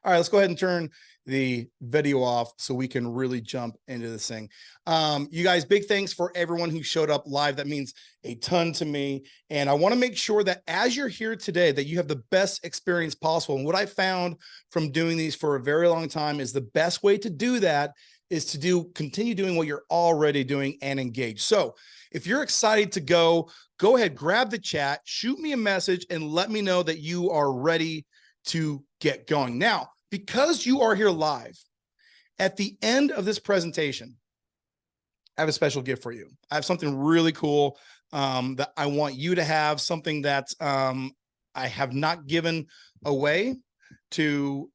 All right, let's go ahead and turn the video off so we can really jump into this thing. You guys, big thanks for everyone who showed up live. That means a ton to me. And I want to make sure that as you're here today, that you have the best experience possible. And what I found from doing these for a very long time is the best way to do that is to continue doing what you're already doing and engage. So if you're excited to go ahead, grab the chat, shoot me a message, and let me know that you are ready to get going. Now, because you are here live, at the end of this presentation, I have a special gift for you. I have something really cool that I want you to have, something that I have not given away to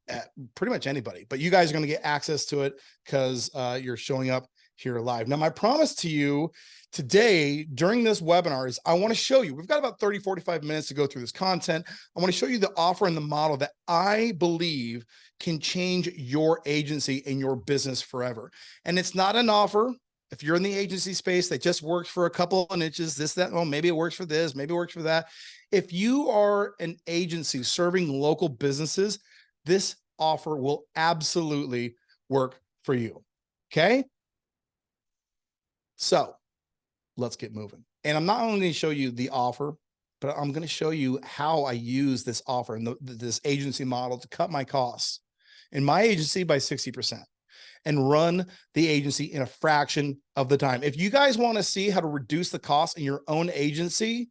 pretty much anybody, but you guys are going to get access to it because you're showing up here live. Now, my promise to you today during this webinar is I want to show you, we've got about 30, 45 minutes to go through this content. I want to show you the offer and the model that I believe can change your agency and your business forever. And it's not an offer. If you're in the agency space that just works for a couple of niches, this, that, oh, maybe it works for this, maybe it works for that. If you are an agency serving local businesses, this offer will absolutely work for you. Okay. So let's get moving. And I'm not only going to show you the offer, but I'm going to show you how I use this offer and this agency model to cut my costs in my agency by 60% and run the agency in a fraction of the time. If you guys want to see how to reduce the cost in your own agency,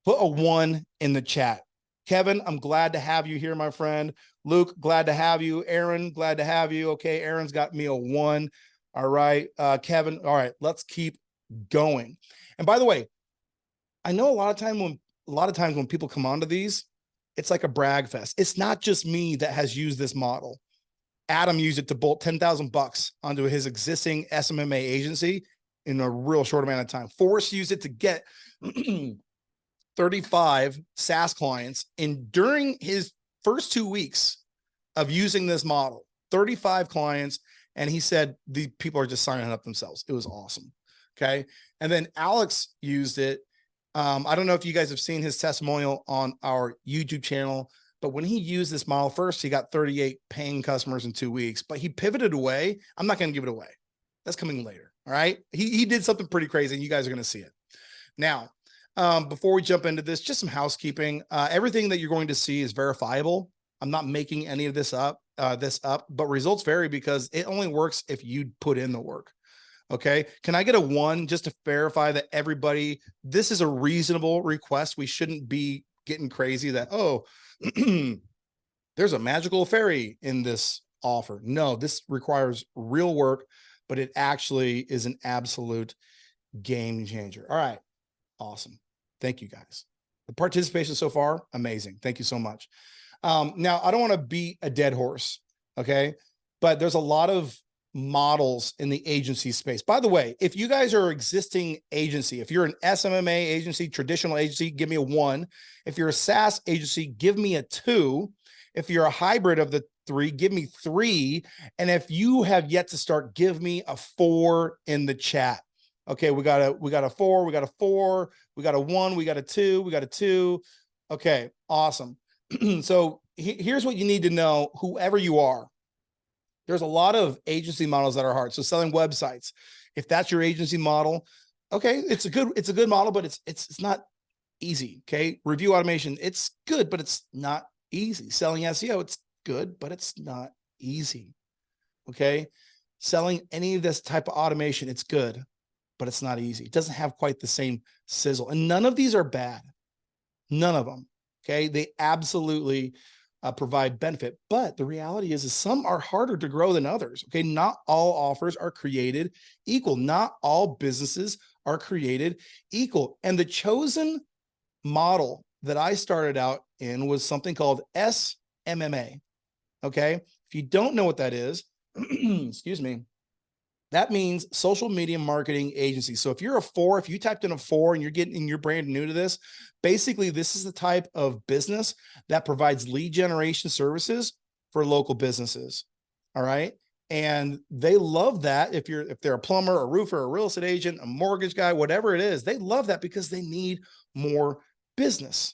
put a 1 in the chat. Kevin, I'm glad to have you here, my friend. Luke, glad to have you. Aaron, glad to have you. Okay, Aaron's got me a 1. All right, Kevin. All right, let's keep going. And by the way, I know a lot of times when people come onto these, it's like a brag fest. It's not just me that has used this model. Adam used it to bolt $10,000 onto his existing SMMA agency in a real short amount of time. Forrest used it to get 35 SaaS clients during his first 2 weeks of using this model, 35 clients. And he said, the people are just signing up themselves. It was awesome. Okay. And then Alex used it. I don't know if you guys have seen his testimonial on our YouTube channel, but when he used this model first, he got 38 paying customers in 2 weeks, but he pivoted away. I'm not going to give it away. That's coming later. All right. He did something pretty crazy and you guys are going to see it. Now, before we jump into this, just some housekeeping. Everything that you're going to see is verifiable. I'm not making any of this up, but results vary because it only works if you put in the work. Okay. Can I get a 1 just to verify that everybody, this is a reasonable request? We shouldn't be getting crazy that, oh, there's a magical fairy in this offer. No, this requires real work, but it actually is an absolute game changer. All right. Awesome. Thank you guys. The participation so far, amazing. Thank you so much. Now, I don't want to beat a dead horse, okay? But there's a lot of models in the agency space. By the way, if you guys are an existing agency, if you're an SMMA agency, traditional agency, give me a 1. If you're a SaaS agency, give me a 2. If you're a hybrid of the 3, give me 3. And if you have yet to start, give me a 4 in the chat. Okay, we got a 4, we got a 4, we got a 1, we got a 2, we got a 2. Okay, awesome. So here's what you need to know, whoever you are. There's a lot of agency models that are hard. So selling websites, if that's your agency model, okay, it's a good model, but it's not easy. Okay, review automation, it's good, but it's not easy. Selling SEO, it's good, but it's not easy. Okay, selling any of this type of automation, it's good, but it's not easy. It doesn't have quite the same sizzle. And none of these are bad. None of them. Okay. They absolutely provide benefit. But the reality is some are harder to grow than others. Okay. Not all offers are created equal. Not all businesses are created equal. And the chosen model that I started out in was something called SMMA. Okay. If you don't know what that is, excuse me, that means social media marketing agency. So if you're a 4, if you typed in a 4 and you're brand new to this, basically this is the type of business that provides lead generation services for local businesses. All right. And they love that. If they're a plumber, a roofer, a real estate agent, a mortgage guy, whatever it is, they love that because they need more business.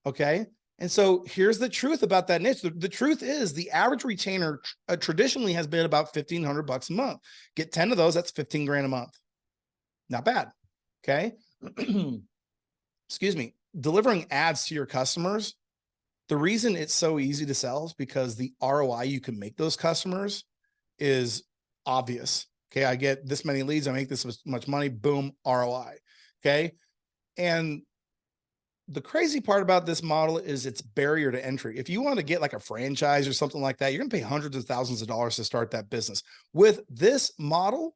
Okay. And so here's the truth about that niche. The truth is the average retainer traditionally has been about $1,500 a month. Get 10 of those, that's 15 grand a month. Not bad. Okay. Excuse me. Delivering ads to your customers, the reason it's so easy to sell is because the ROI you can make those customers is obvious. Okay. I get this many leads. I make this much money. Boom. ROI. Okay. And the crazy part about this model is its barrier to entry. If you want to get like a franchise or something like that, you're going to pay hundreds of thousands of dollars to start that business. With this model,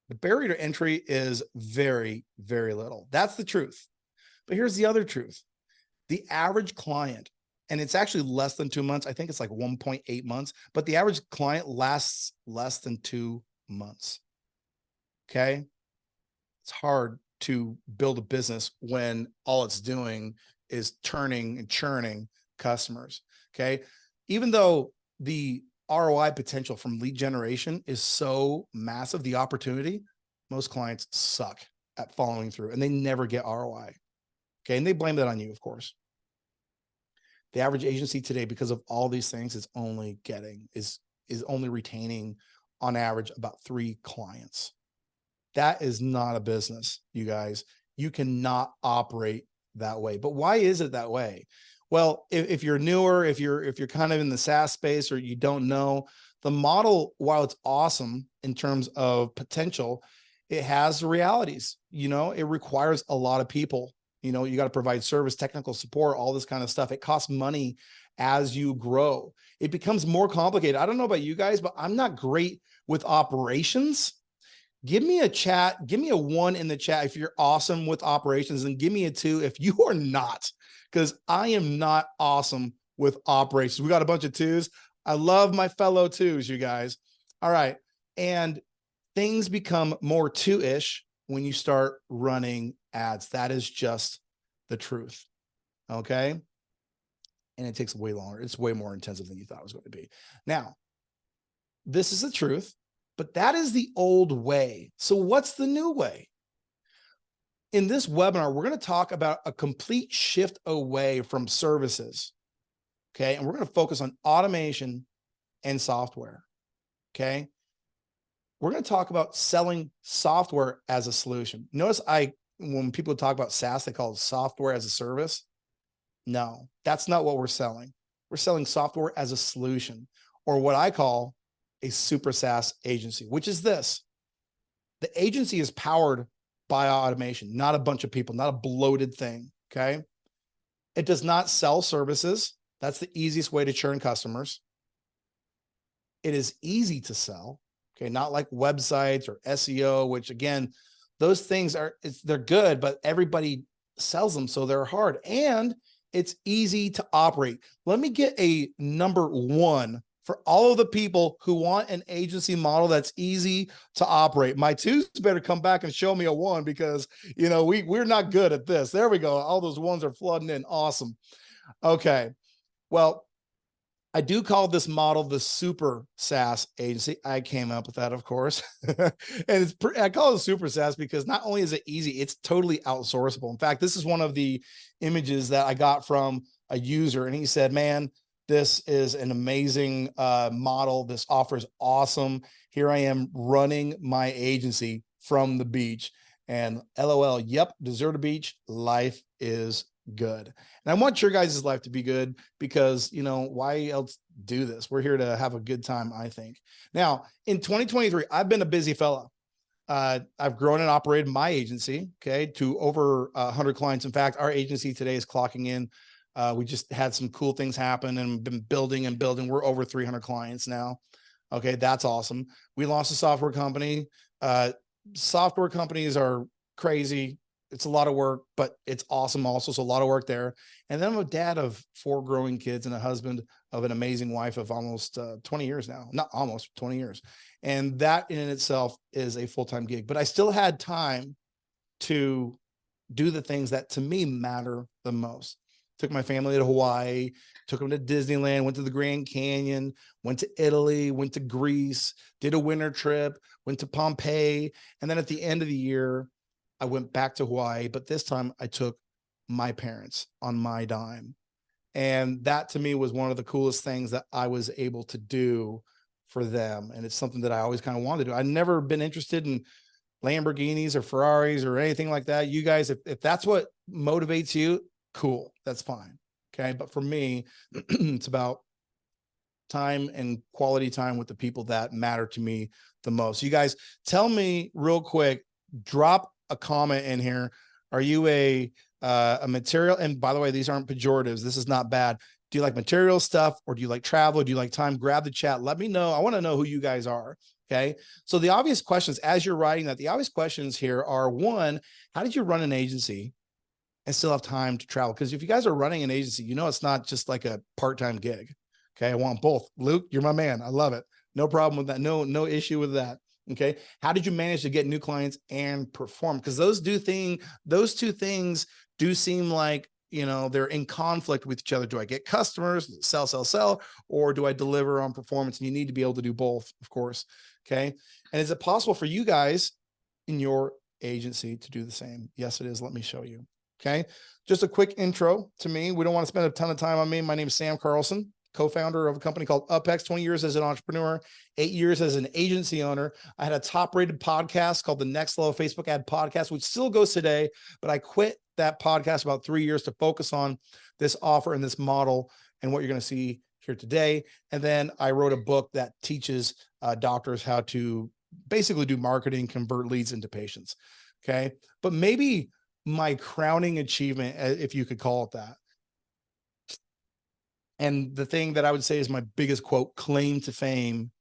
the barrier to entry is very, very little. That's the truth. But here's the other truth. The average client, and it's actually less than 2 months. I think it's like 1.8 months, but the average client lasts less than 2 months. Okay. It's hard to build a business when all it's doing is turning and churning customers. Okay. Even though the ROI potential from lead generation is so massive, the opportunity, most clients suck at following through and they never get ROI. Okay. And they blame that on you, of course. The average agency today, because of all these things, is only retaining on average about 3 clients. That is not a business, you guys. You cannot operate that way. But why is it that way? Well, if you're newer, if you're kind of in the SaaS space or you don't know, the model, while it's awesome in terms of potential, it has realities. You know, it requires a lot of people. You know, you got to provide service, technical support, all this kind of stuff. It costs money as you grow. It becomes more complicated. I don't know about you guys, but I'm not great with operations. Give me a chat. Give me a 1 in the chat if you're awesome with operations, and give me a 2 if you are not, because I am not awesome with operations. We got a bunch of 2s. I love my fellow 2s, you guys. All right. And things become more 2-ish when you start running ads. That is just the truth. Okay. And it takes way longer. It's way more intensive than you thought it was going to be. Now, this is the truth, but that is the old way. So what's the new way? In this webinar, we're going to talk about a complete shift away from services. Okay. And we're going to focus on automation and software. Okay. We're going to talk about selling software as a solution. Notice when people talk about SaaS, they call it software as a service. No, that's not what we're selling. We're selling software as a solution, or what I call a Super SAS agency, which is this. The agency is powered by automation, not a bunch of people, not a bloated thing. Okay. It does not sell services. That's the easiest way to churn customers. It is easy to sell. Okay. Not like websites or SEO, which again, those things they're good, but everybody sells them. So they're hard, and it's easy to operate. Let me get a number 1 for all of the people who want an agency model that's easy to operate. My 2s better come back and show me a 1, because, you know, we're not good at this. There we go. All those 1s are flooding in. Awesome. Okay. Well, I do call this model the Super SAS agency. I came up with that, of course. And I call it Super SAS because not only is it easy, it's totally outsourceable. In fact, this is one of the images that I got from a user, and he said, man, this is an amazing model. This offer is awesome. Here I am running my agency from the beach, and LOL, yep, deserted beach, life is good. And I want your guys' life to be good, because, you know, why else do this? We're here to have a good time, I think. Now, in 2023, I've been a busy fella. I've grown and operated my agency, okay, to over 100 clients. In fact, our agency today is clocking in. We just had some cool things happen and been building and building. We're over 300 clients now. Okay, that's awesome. We launched a software company. Software companies are crazy. It's a lot of work, but it's awesome also. So a lot of work there. And then I'm a dad of 4 growing kids and a husband of an amazing wife of almost 20 years now, not almost 20 years. And that in itself is a full-time gig, but I still had time to do the things that to me matter the most. Took my family to Hawaii, took them to Disneyland, went to the Grand Canyon, went to Italy, went to Greece, did a winter trip, went to Pompeii. And then at the end of the year, I went back to Hawaii, but this time I took my parents on my dime. And that to me was one of the coolest things that I was able to do for them. And it's something that I always kind of wanted to do. I've never been interested in Lamborghinis or Ferraris or anything like that. You guys, if that's what motivates you, cool, that's fine. Okay. But for me, it's about time and quality time with the people that matter to me the most. You guys tell me real quick, drop a comment in here. Are you a material? And by the way, these aren't pejoratives. This is not bad. Do you like material stuff, or do you like travel? Do you like time? Grab the chat. Let me know. I want to know who you guys are. Okay. So the obvious questions as you're writing that, the obvious questions here are: one, how did you run an agency and still have time to travel? Because if you guys are running an agency, you know, it's not just like a part-time gig. Okay. I want both. Luke, you're my man. I love it. No problem with that. No issue with that. Okay. How did you manage to get new clients and perform? Because those two things do seem like, you know, they're in conflict with each other. Do I get customers, sell, or do I deliver on performance? And you need to be able to do both, of course. Okay. And is it possible for you guys in your agency to do the same? Yes, it is. Let me show you. Okay. Just a quick intro to me. We don't want to spend a ton of time on me. My name is Sam Carlson, co-founder of a company called UpHex, 20 years as an entrepreneur, 8 years as an agency owner. I had a top-rated podcast called the Next Level Facebook Ad Podcast, which still goes today, but I quit that podcast about 3 years to focus on this offer and this model and what you're going to see here today. And then I wrote a book that teaches doctors how to basically do marketing, convert leads into patients. Okay. But maybe my crowning achievement, if you could call it that, and the thing that I would say is my biggest quote claim to fame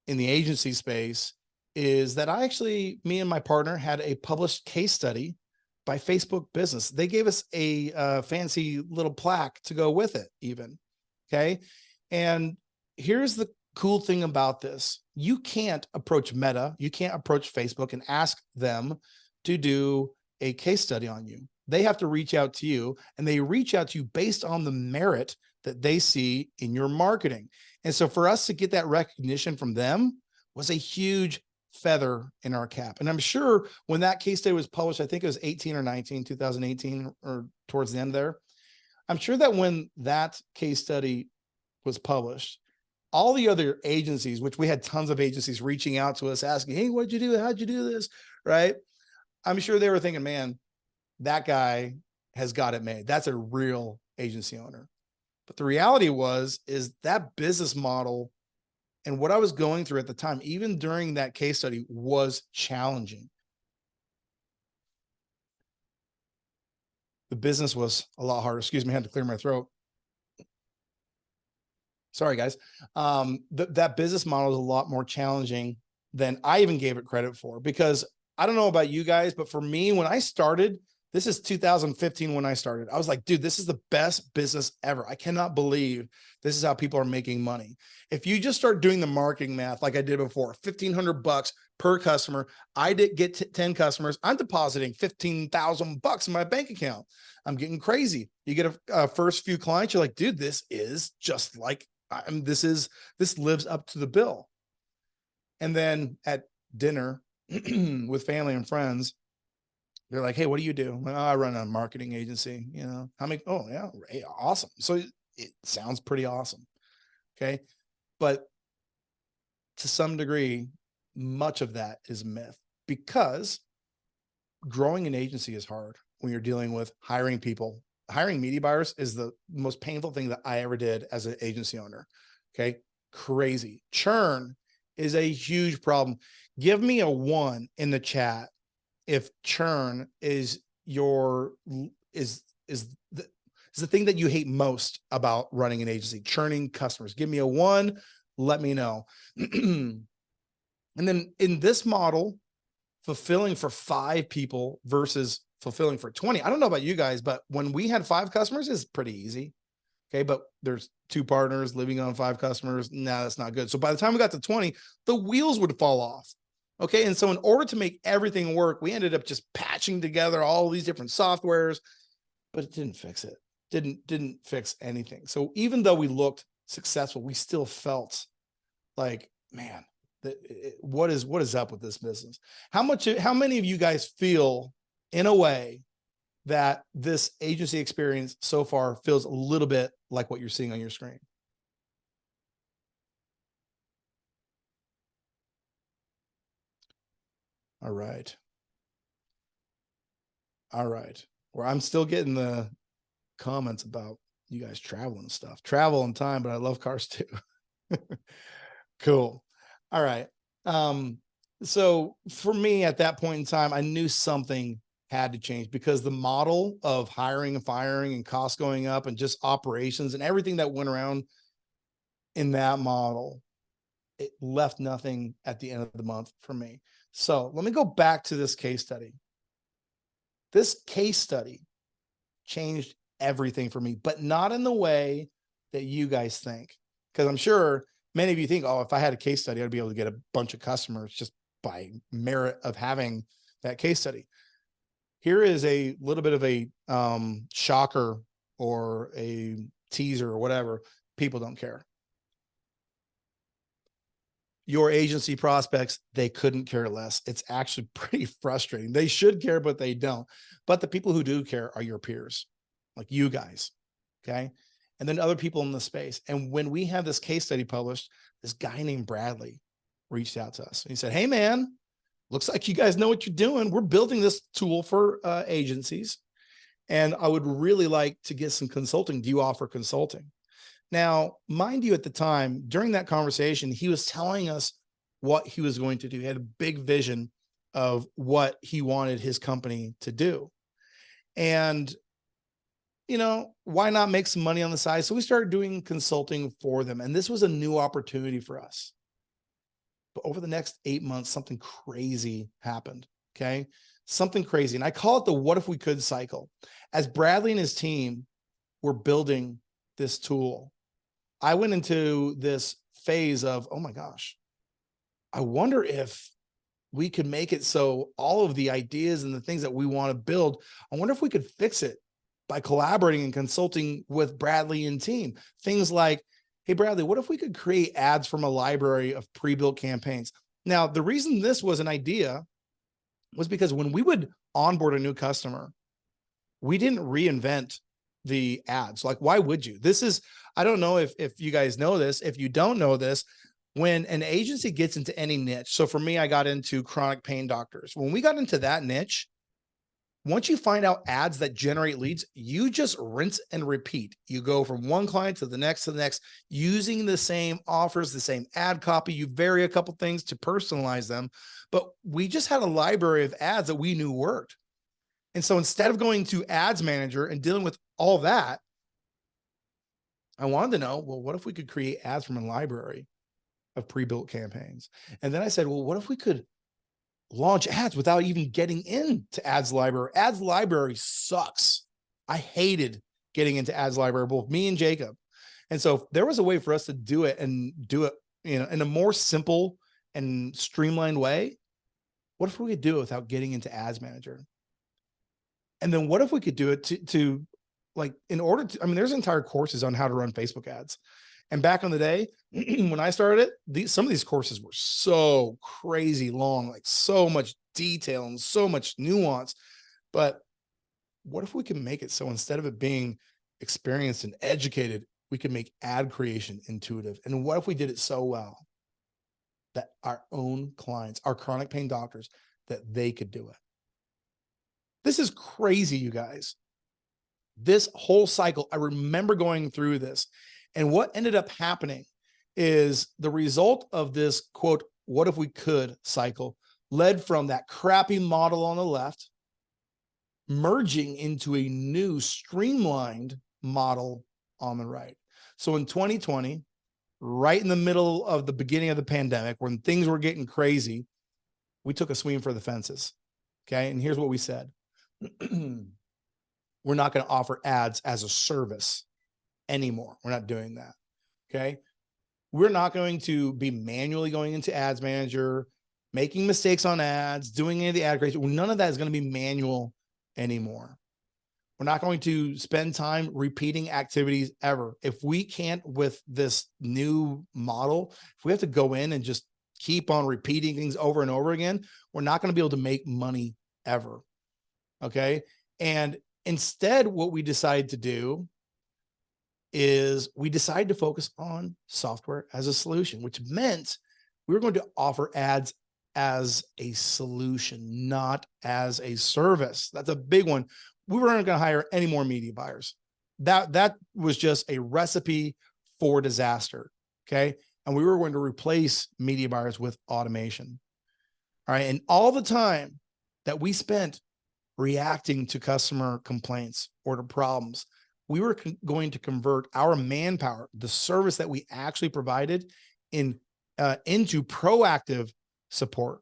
in the agency space, is that me and my partner had a published case study by Facebook Business. They gave us a fancy little plaque to go with it even. Okay. And here's the cool thing about this. You can't approach Meta, you can't approach Facebook and ask them to do a case study on you. They have to reach out to you, and they reach out to you based on the merit that they see in your marketing. And so for us to get that recognition from them was a huge feather in our cap. And I'm sure when that case study was published, I think it was 2018, or towards the end there. I'm sure that when that case study was published, all the other agencies, which we had tons of agencies reaching out to us asking, hey, what'd you do? How'd you do this? Right. I'm sure they were thinking, man, that guy has got it made. That's a real agency owner. But the reality is that business model and what I was going through at the time, even during that case study, was challenging. The business was a lot harder. Excuse me, I had to clear my throat. Sorry, guys. That business model is a lot more challenging than I even gave it credit for, because I don't know about you guys, but for me, when I started, this is 2015 when I started, I was like, dude, this is the best business ever. I cannot believe this is how people are making money. If you just start doing the marketing math like I did before, $1,500 per customer, I did get 10 customers, I'm depositing $15,000 in my bank account. I'm getting crazy. You get a first few clients, you're like, dude, this is just like, this lives up to the bill. And then at dinner with family and friends, they're like, hey, what do you do? Well, I run a marketing agency. You know, how many? Oh yeah, awesome. So it sounds pretty awesome. Okay. But to some degree, much of that is myth, because growing an agency is hard when you're dealing with hiring people. Hiring media buyers is the most painful thing that I ever did as an agency owner. Okay. Crazy. Churn is a huge problem. Give me a 1 in the chat if churn is the thing that you hate most about running an agency, churning customers. Give me a 1, let me know. And then in this model, fulfilling for 5 people versus fulfilling for 20. I don't know about you guys, but when we had 5 customers, it's pretty easy. Okay. But there's 2 partners living on 5 customers. No, that's not good. So by the time we got to 20, the wheels would fall off. Okay. And so in order to make everything work, we ended up just patching together all these different softwares, but it didn't fix it. Didn't fix anything. So even though we looked successful, we still felt like, man, what is up with this business? How many of you guys feel in a way that this agency experience so far feels a little bit like what you're seeing on your screen? All right. All right. Where I'm still getting the comments about you guys traveling and stuff. Travel and time, but I love cars too. Cool. All right. So for me at that point in time, I knew something had to change because the model of hiring and firing and costs going up and just operations and everything that went around in that model, it left nothing at the end of the month for me. So let me go back to this case study. This case study changed everything for me, but not in the way that you guys think. Because I'm sure many of you think, oh, if I had a case study, I'd be able to get a bunch of customers just by merit of having that case study. Here is a little bit of a shocker or a teaser or whatever. People don't care. Your agency prospects, they couldn't care less. It's actually pretty frustrating. They should care, but they don't. But the people who do care are your peers, like you guys, okay? And then other people in the space. And when we had this case study published, this guy named Bradley reached out to us. And he said, hey, man, looks like you guys know what you're doing. We're building this tool for agencies. And I would really like to get some consulting. Do you offer consulting? Now, mind you, at the time, during that conversation, he was telling us what he was going to do. He had a big vision of what he wanted his company to do. And, you know, why not make some money on the side? So we started doing consulting for them. And this was a new opportunity for us. But over the next 8 months, something crazy happened. Okay. Something crazy. And I call it the what if we could cycle. As Bradley and his team were building this tool, I went into this phase of, oh my gosh, I wonder if we could make it so all of the ideas and the things that we want to build, I wonder if we could fix it by collaborating and consulting with Bradley and team. Things like, hey, Bradley, what if we could create ads from a library of pre-built campaigns? Now, the reason this was an idea was because when we would onboard a new customer, we didn't reinvent the ads. Like, why would you? This is, I don't know if you guys know this. If you don't know this, when an agency gets into any niche, so for me, I got into chronic pain doctors. When we got into that niche, once you find out ads that generate leads, you just rinse and repeat. You go from one client to the next, using the same offers, the same ad copy. You vary a couple things to personalize them, but we just had a library of ads that we knew worked. And so instead of going to ads manager and dealing with all that, I wanted to know, well, what if we could create ads from a library of pre-built campaigns? And then I said, well, what if we could launch ads without even getting into ads library? Ads library sucks. I hated getting into ads library, both me and Jacob. And so there was a way for us to do it and do it, you know, in a more simple and streamlined way. What if we could do it without getting into ads manager? And then what if we could do it to like, in order to, I mean, there's entire courses on how to run Facebook ads. And back in the day, when I started it, some of these courses were so crazy long, like so much detail and so much nuance. But what if we can make it so instead of it being experienced and educated, we can make ad creation intuitive? And what if we did it so well that our own clients, our chronic pain doctors, that they could do it? This is crazy, you guys. This whole cycle, I remember going through this. And what ended up happening is the result of this, quote, what if we could cycle led from that crappy model on the left, merging into a new streamlined model on the right. So in 2020, right in the middle of the beginning of the pandemic, when things were getting crazy, we took a swing for the fences. Okay. And here's what we said. We're not going to offer ads as a service anymore. We're not doing that. Okay. We're not going to be manually going into ads manager, making mistakes on ads, doing any of the ad creation. None of that is going to be manual anymore. We're not going to spend time repeating activities ever. If we can't, with this new model, if we have to go in and just keep on repeating things over and over again, we're not going to be able to make money ever. Okay. And Instead, what we decided to do is we decided to focus on software as a solution, which meant we were going to offer ads as a solution, not as a service. That's a big one. We weren't going to hire any more media buyers. That was just a recipe for disaster. Okay. And we were going to replace media buyers with automation. All right. And all the time that we spent reacting to customer complaints or to problems, we were going to convert our manpower, the service that we actually provided, into proactive support.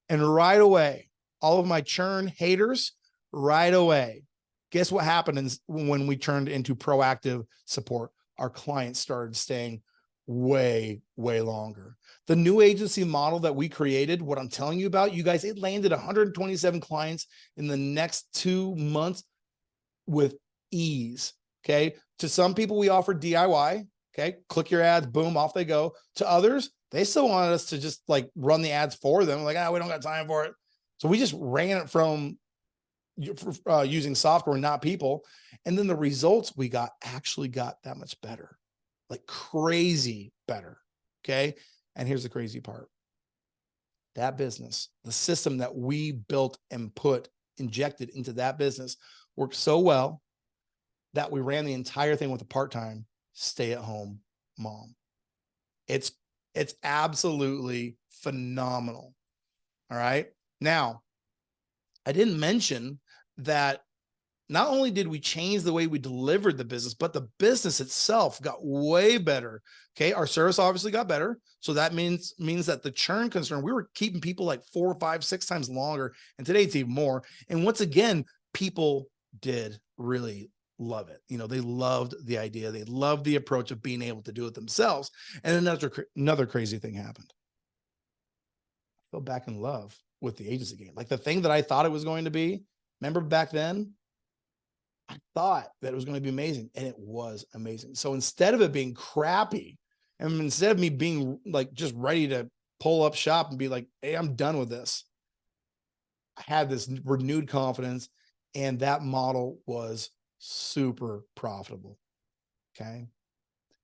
And right away, all of my churn haters, right away, guess what happened when we turned into proactive support? Our clients started staying way, way longer. The new agency model that we created, what I'm telling you about, you guys, it landed 127 clients in the next 2 months with ease. Okay. To some people, we offered DIY. Okay. Click your ads, boom, off they go. To others, they still wanted us to just like run the ads for them. Like, we don't got time for it. So we just ran it from using software, not people. And then the results we got actually got that much better, like crazy better. Okay. And here's the crazy part. That business, the system that we built and injected into that business worked so well that we ran the entire thing with a part-time stay-at-home mom. It's absolutely phenomenal. All right. Now, I didn't mention that not only did we change the way we delivered the business, but the business itself got way better. Okay. Our service obviously got better. So that means that the churn concern, we were keeping people like 4, 5, 6 times longer. And today it's even more. And once again, people did really love it. They loved the idea. They loved the approach of being able to do it themselves. And another crazy thing happened. I fell back in love with the agency game. Like the thing that I thought it was going to be, remember back then, I thought that it was going to be amazing, and it was amazing. So instead of it being crappy, and instead of me being like just ready to pull up shop and be like, hey, I'm done with this, I had this renewed confidence, and that model was super profitable. Okay.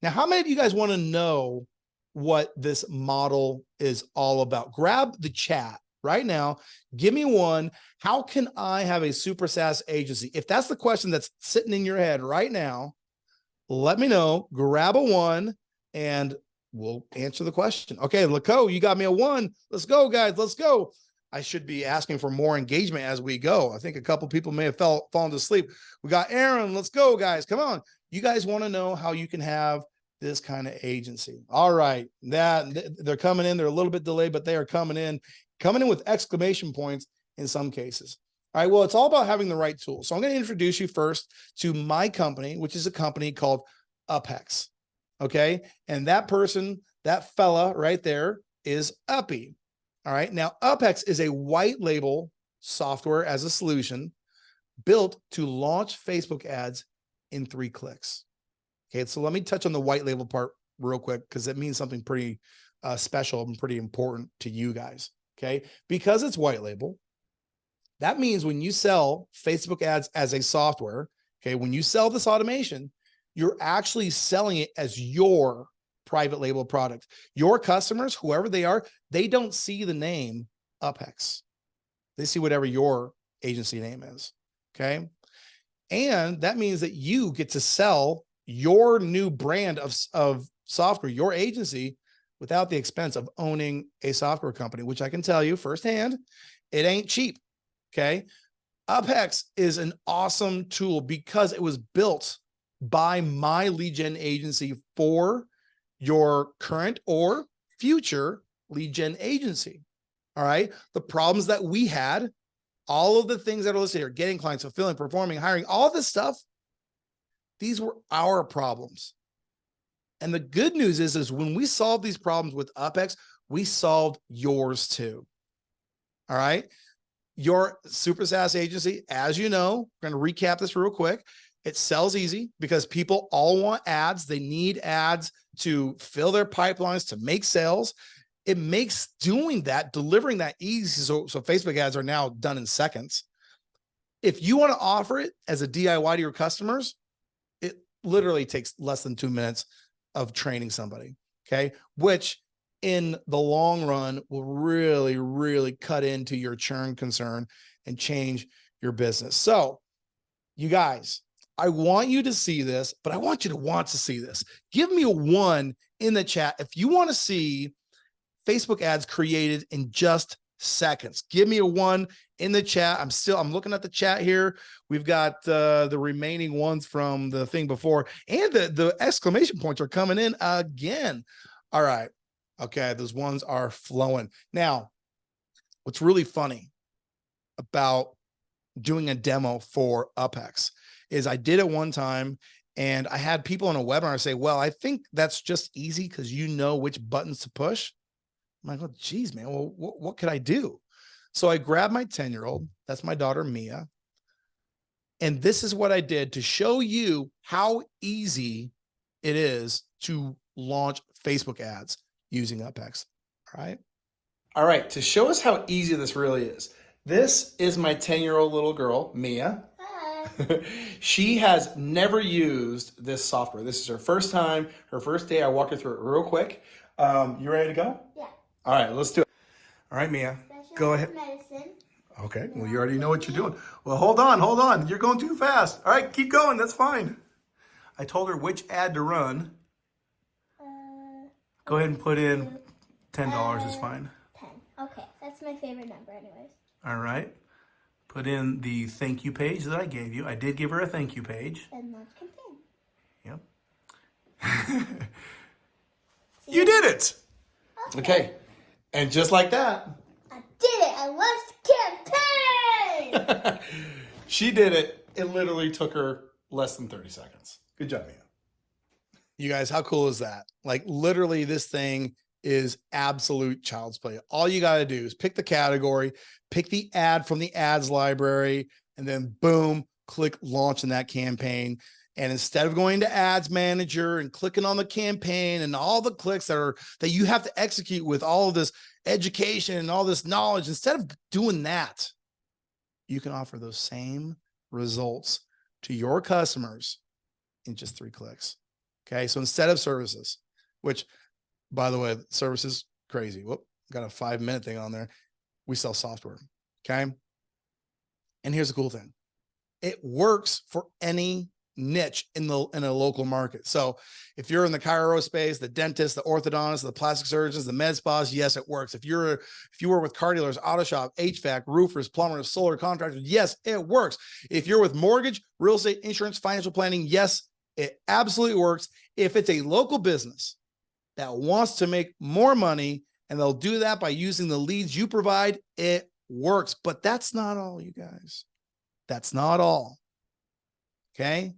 Now, how many of you guys want to know what this model is all about? Grab the chat right now. Give me one. How can I have a Super SAS agency? If that's the question that's sitting in your head right now, let me know. Grab a 1 and we'll answer the question. Okay, Laco, you got me a 1. Let's go, guys. Let's go. I should be asking for more engagement as we go. I think a couple people may have fallen to sleep. We got Aaron. Let's go, guys. Come on. You guys want to know how you can have this kind of agency. All right. They're coming in. They're a little bit delayed, but they are coming in with exclamation points in some cases. All right. Well, it's all about having the right tools. So I'm going to introduce you first to my company, which is a company called UpHex. Okay. And that fella right there is Uppy. All right. Now, UpHex is a white label software as a solution built to launch Facebook ads in 3 clicks. Okay. So let me touch on the white label part real quick, because it means something pretty special and pretty important to you guys. Okay. Because it's white label, that means when you sell Facebook ads as a software, okay, when you sell this automation, you're actually selling it as your private label product. Your customers, whoever they are, they don't see the name UpHex. They see whatever your agency name is. Okay. And that means that you get to sell your new brand of software, your agency, without the expense of owning a software company, which I can tell you firsthand, it ain't cheap. Okay. UpHex is an awesome tool because it was built by my lead gen agency for your current or future lead gen agency. All right. The problems that we had, all of the things that are listed here, getting clients, fulfilling, performing, hiring, all this stuff, these were our problems. And the good news is when we solved these problems with UpHex, we solved yours too. All right. Your Super SAS agency, as you know, we're going to recap this real quick. It sells easy because people all want ads. They need ads to fill their pipelines, to make sales. It makes doing that, delivering that easy. So Facebook ads are now done in seconds. If you want to offer it as a DIY to your customers, it literally takes less than 2 minutes of training somebody. Okay. Which in the long run will really, really cut into your churn concern and change your business. So you guys, I want you to see this, but I want you to want to see this. Give me a 1 in the chat if you want to see Facebook ads created in just seconds. Give me a 1 in the chat. I'm looking at the chat here. We've got the remaining ones from the thing before, and the exclamation points are coming in again. All right. Okay. Those ones are flowing. Now, what's really funny about doing a demo for UpHex is I did it one time and I had people on a webinar say, well, I think that's just easy because you know which buttons to push. I'm like, oh, geez, man, well, what could I do? So I grabbed my 10-year-old, that's my daughter, Mia. And this is what I did to show you how easy it is to launch Facebook ads using UpHex. All right. All right. To show us how easy this really is, this is my 10-year-old little girl, Mia. Hi. She has never used this software. This is her first time, her first day. I walk her through it real quick. You ready to go? Yeah. All right, let's do it. All right, Mia, go ahead. Medicine. Okay, well, you already know what you're doing. Well, hold on. You're going too fast. All right, keep going. That's fine. I told her which ad to run. Go ahead and put in $10 is fine. 10. Okay, that's my favorite number anyways. All right. Put in the thank you page that I gave you. I did give her a thank you page. And launch campaign. Yep. You did it. Okay. And just like that. I did it. I launched campaign. She did it. It literally took her less than 30 seconds. Good job, Mia. You guys, how cool is that? Like literally this thing is absolute child's play. All you got to do is pick the category, pick the ad from the ads library, and then boom, click launch in that campaign. And instead of going to ads manager and clicking on the campaign and all the clicks that you have to execute with all of this education and all this knowledge, instead of doing that, you can offer those same results to your customers in just 3 clicks. Okay. So instead of services, which by the way, services crazy. Whoop, got a 5-minute thing on there. We sell software. Okay. And here's the cool thing. It works for any niche in a local market. So if you're in the chiro space, the dentist, the orthodontist, the plastic surgeons, the med spas, yes, it works. If you were with car dealers, auto shop, HVAC, roofers, plumbers, solar contractors, yes, it works. If you're with mortgage, real estate, insurance, financial planning, yes, it absolutely works. If it's a local business that wants to make more money and they'll do that by using the leads you provide, it works. But that's not all, you guys. That's not all. Okay.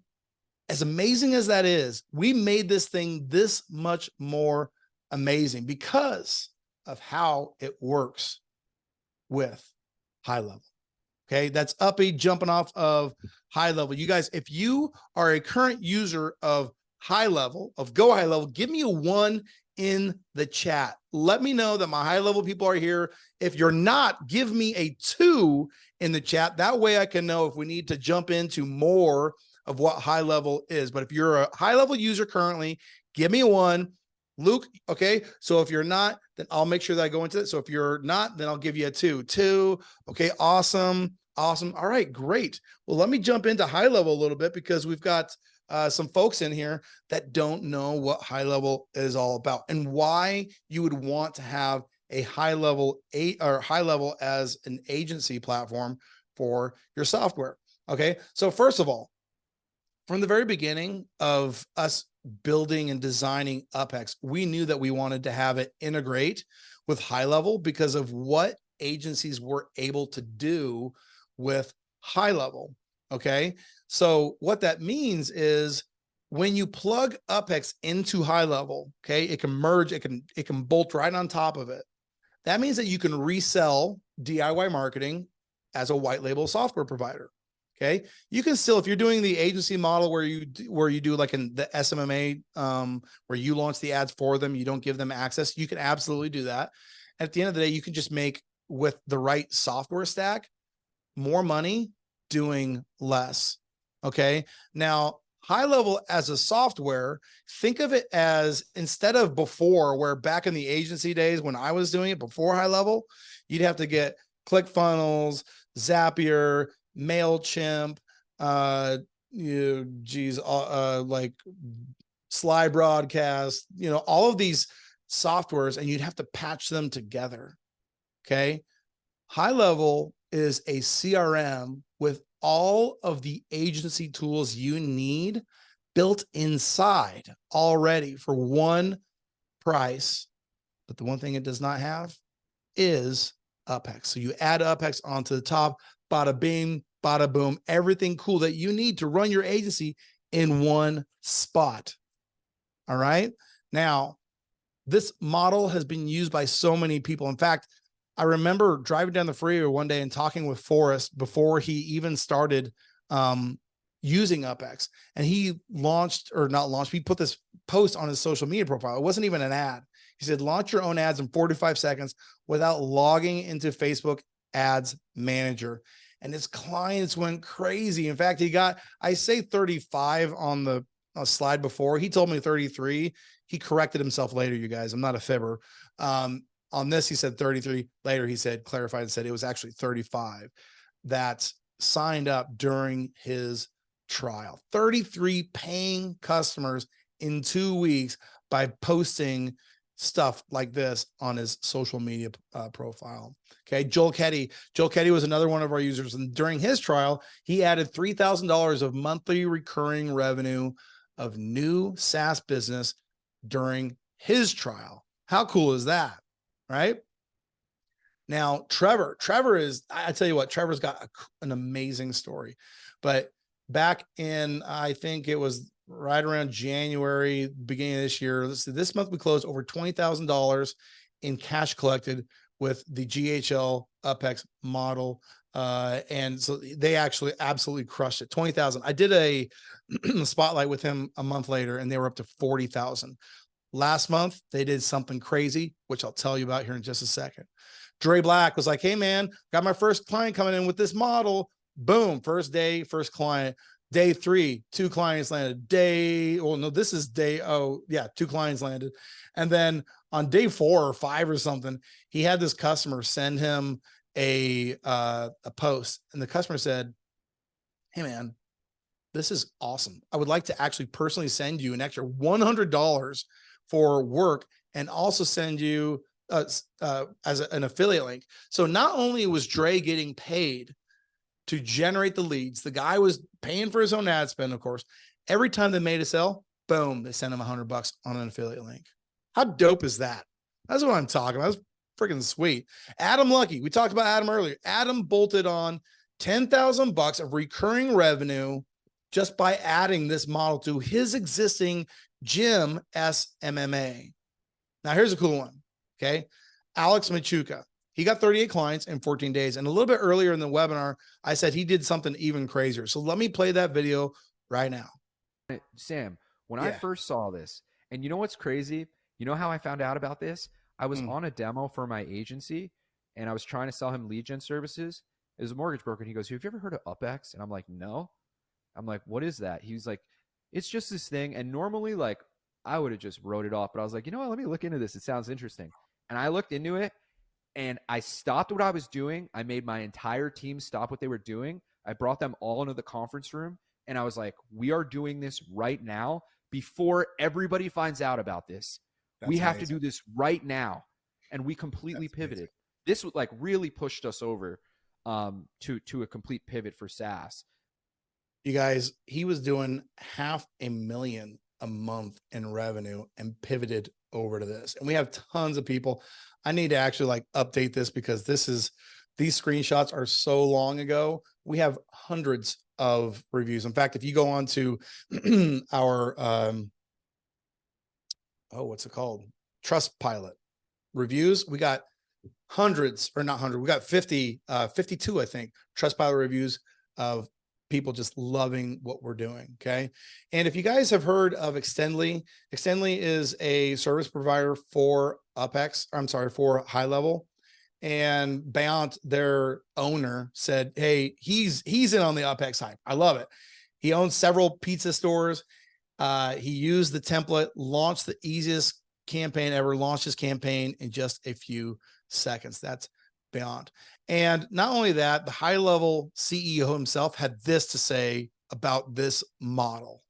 As amazing as that is, we made this thing this much more amazing because of how it works with high level. Okay. That's Uppy jumping off of high level. You guys, if you are a current user of high level, of Go High Level, give me a 1 in the chat. Let me know that my high level people are here. If you're not, give me a 2 in the chat. That way I can know if we need to jump into more of what high level is. But if you're a high level user currently, give me a 1. Luke, okay. So if you're not, then I'll make sure that I go into it. So if you're not, then I'll give you a 2. 2. Okay. Awesome. Awesome. All right, great. Well, let me jump into high level a little bit because we've got some folks in here that don't know what high level is all about and why you would want to have a high level as an agency platform for your software. Okay. So first of all, from the very beginning of us building and designing UpHex, we knew that we wanted to have it integrate with high level because of what agencies were able to do with high level. Okay. So what that means is when you plug UpHex into high level, okay, it can merge, it can bolt right on top of it. That means that you can resell DIY marketing as a white label software provider. Okay. You can still, if you're doing the agency model where you do like in the SMMA, where you launch the ads for them, you don't give them access, you can absolutely do that. At the end of the day, you can just make, with the right software stack, more money doing less. Okay. Now, high level as a software, think of it as, instead of before, where back in the agency days when I was doing it before high level, you'd have to get ClickFunnels, Zapier, MailChimp, like Sly Broadcast, all of these softwares, and you'd have to patch them together. Okay. High level is a CRM with all of the agency tools you need built inside already for one price. But the one thing it does not have is UpHex. So you add UpHex onto the top, bada bing, bada boom, everything cool that you need to run your agency in one spot. All right. Now, this model has been used by so many people. In fact, I remember driving down the freeway one day and talking with Forrest before he even started using UpHex. And he he put this post on his social media profile. It wasn't even an ad. He said, launch your own ads in 45 seconds without logging into Facebook Ads Manager. And his clients went crazy. In fact, he got, I say 35 on the slide before. He told me 33. He corrected himself later, you guys. I'm not a fibber. On this, he said 33. Later, he said, clarified and said it was actually 35 that signed up during his trial. 33 paying customers in 2 weeks by posting stuff like this on his social media profile. Okay. Joel Ketty was another one of our users. And during his trial, he added $3,000 of monthly recurring revenue of new SaaS business during his trial. How cool is that? Right now, Trevor is, I tell you what, Trevor's got an amazing story. But back in, I think it was right around January, beginning of this year, this month we closed over $20,000 in cash collected with the GHL UpHex model. And so they actually absolutely crushed it. 20,000. I did a spotlight with him a month later, and they were up to 40,000. Last month, they did something crazy, which I'll tell you about here in just a second. Dre Black was like, hey, man, got my first client coming in with this model. Boom. First day, first client. Day 3, 2 clients landed. This is day, 2 clients landed. And then on day 4 or 5 or something, he had this customer send him a post. And the customer said, hey, man, this is awesome. I would like to actually personally send you an extra $100 for work and also send you as an affiliate link. So not only was Dre getting paid to generate the leads, the guy was paying for his own ad spend, of course. Every time they made a sale, boom, they sent him $100 on an affiliate link. How dope is that? That's what I'm talking about. That's freaking sweet. Adam Lucky, we talked about Adam earlier. Adam bolted on $10,000 of recurring revenue just by adding this model to his existing Gym SMMA. Now, here's a cool one. Okay. Alex Machuca, he got 38 clients in 14 days. And a little bit earlier in the webinar, I said he did something even crazier. So let me play that video right now. Sam, when I first saw this, and you know what's crazy? You know how I found out about this? I was on a demo for my agency, and I was trying to sell him lead gen services. It was a mortgage broker, and he goes, have you ever heard of UpEx? And I'm like, no. I'm like, what is that? He was like, it's just this thing. And normally, like, I would have just wrote it off, but I was like, you know what? Let me look into this. It sounds interesting. And I looked into it, and I stopped what I was doing. I made my entire team stop what they were doing. I brought them all into the conference room, and I was like, we are doing this right now before everybody finds out about this. We have to do this right now. And we completely pivoted. This like really pushed us over to a complete pivot for SaaS. You guys, he was doing $500,000 a month in revenue and pivoted over to this. And we have tons of people. I need to actually like update this because these screenshots are so long ago. We have hundreds of reviews. In fact, if you go on to our, what's it called? Trustpilot reviews, we got hundreds, or not 100. We got 52, I think, Trustpilot reviews of people just loving what we're doing. Okay. And if you guys have heard of Extendly is a service provider for UpHex, for high level. and Beyond, their owner, said, hey, he's in on the UpHex hype. I love it. He owns several pizza stores. He used the template, launched the easiest campaign ever, launched his campaign in just a few seconds. That's Beyond. And not only that, the high-level CEO himself had this to say about this model.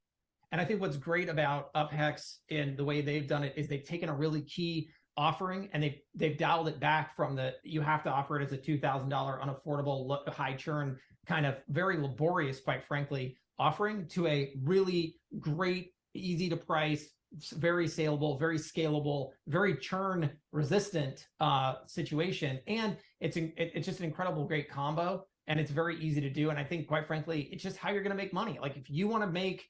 And I think what's great about UpHex in the way they've done it is they've taken a really key offering and they've dialed it back from the, you have to offer it as a $2,000 unaffordable, high churn, kind of very laborious, quite frankly, offering, to a really great, easy to price, very saleable, very scalable, very churn resistant situation. And it's just an incredible, great combo, and it's very easy to do. And I think, quite frankly, it's just how you're going to make money. Like, if you want to make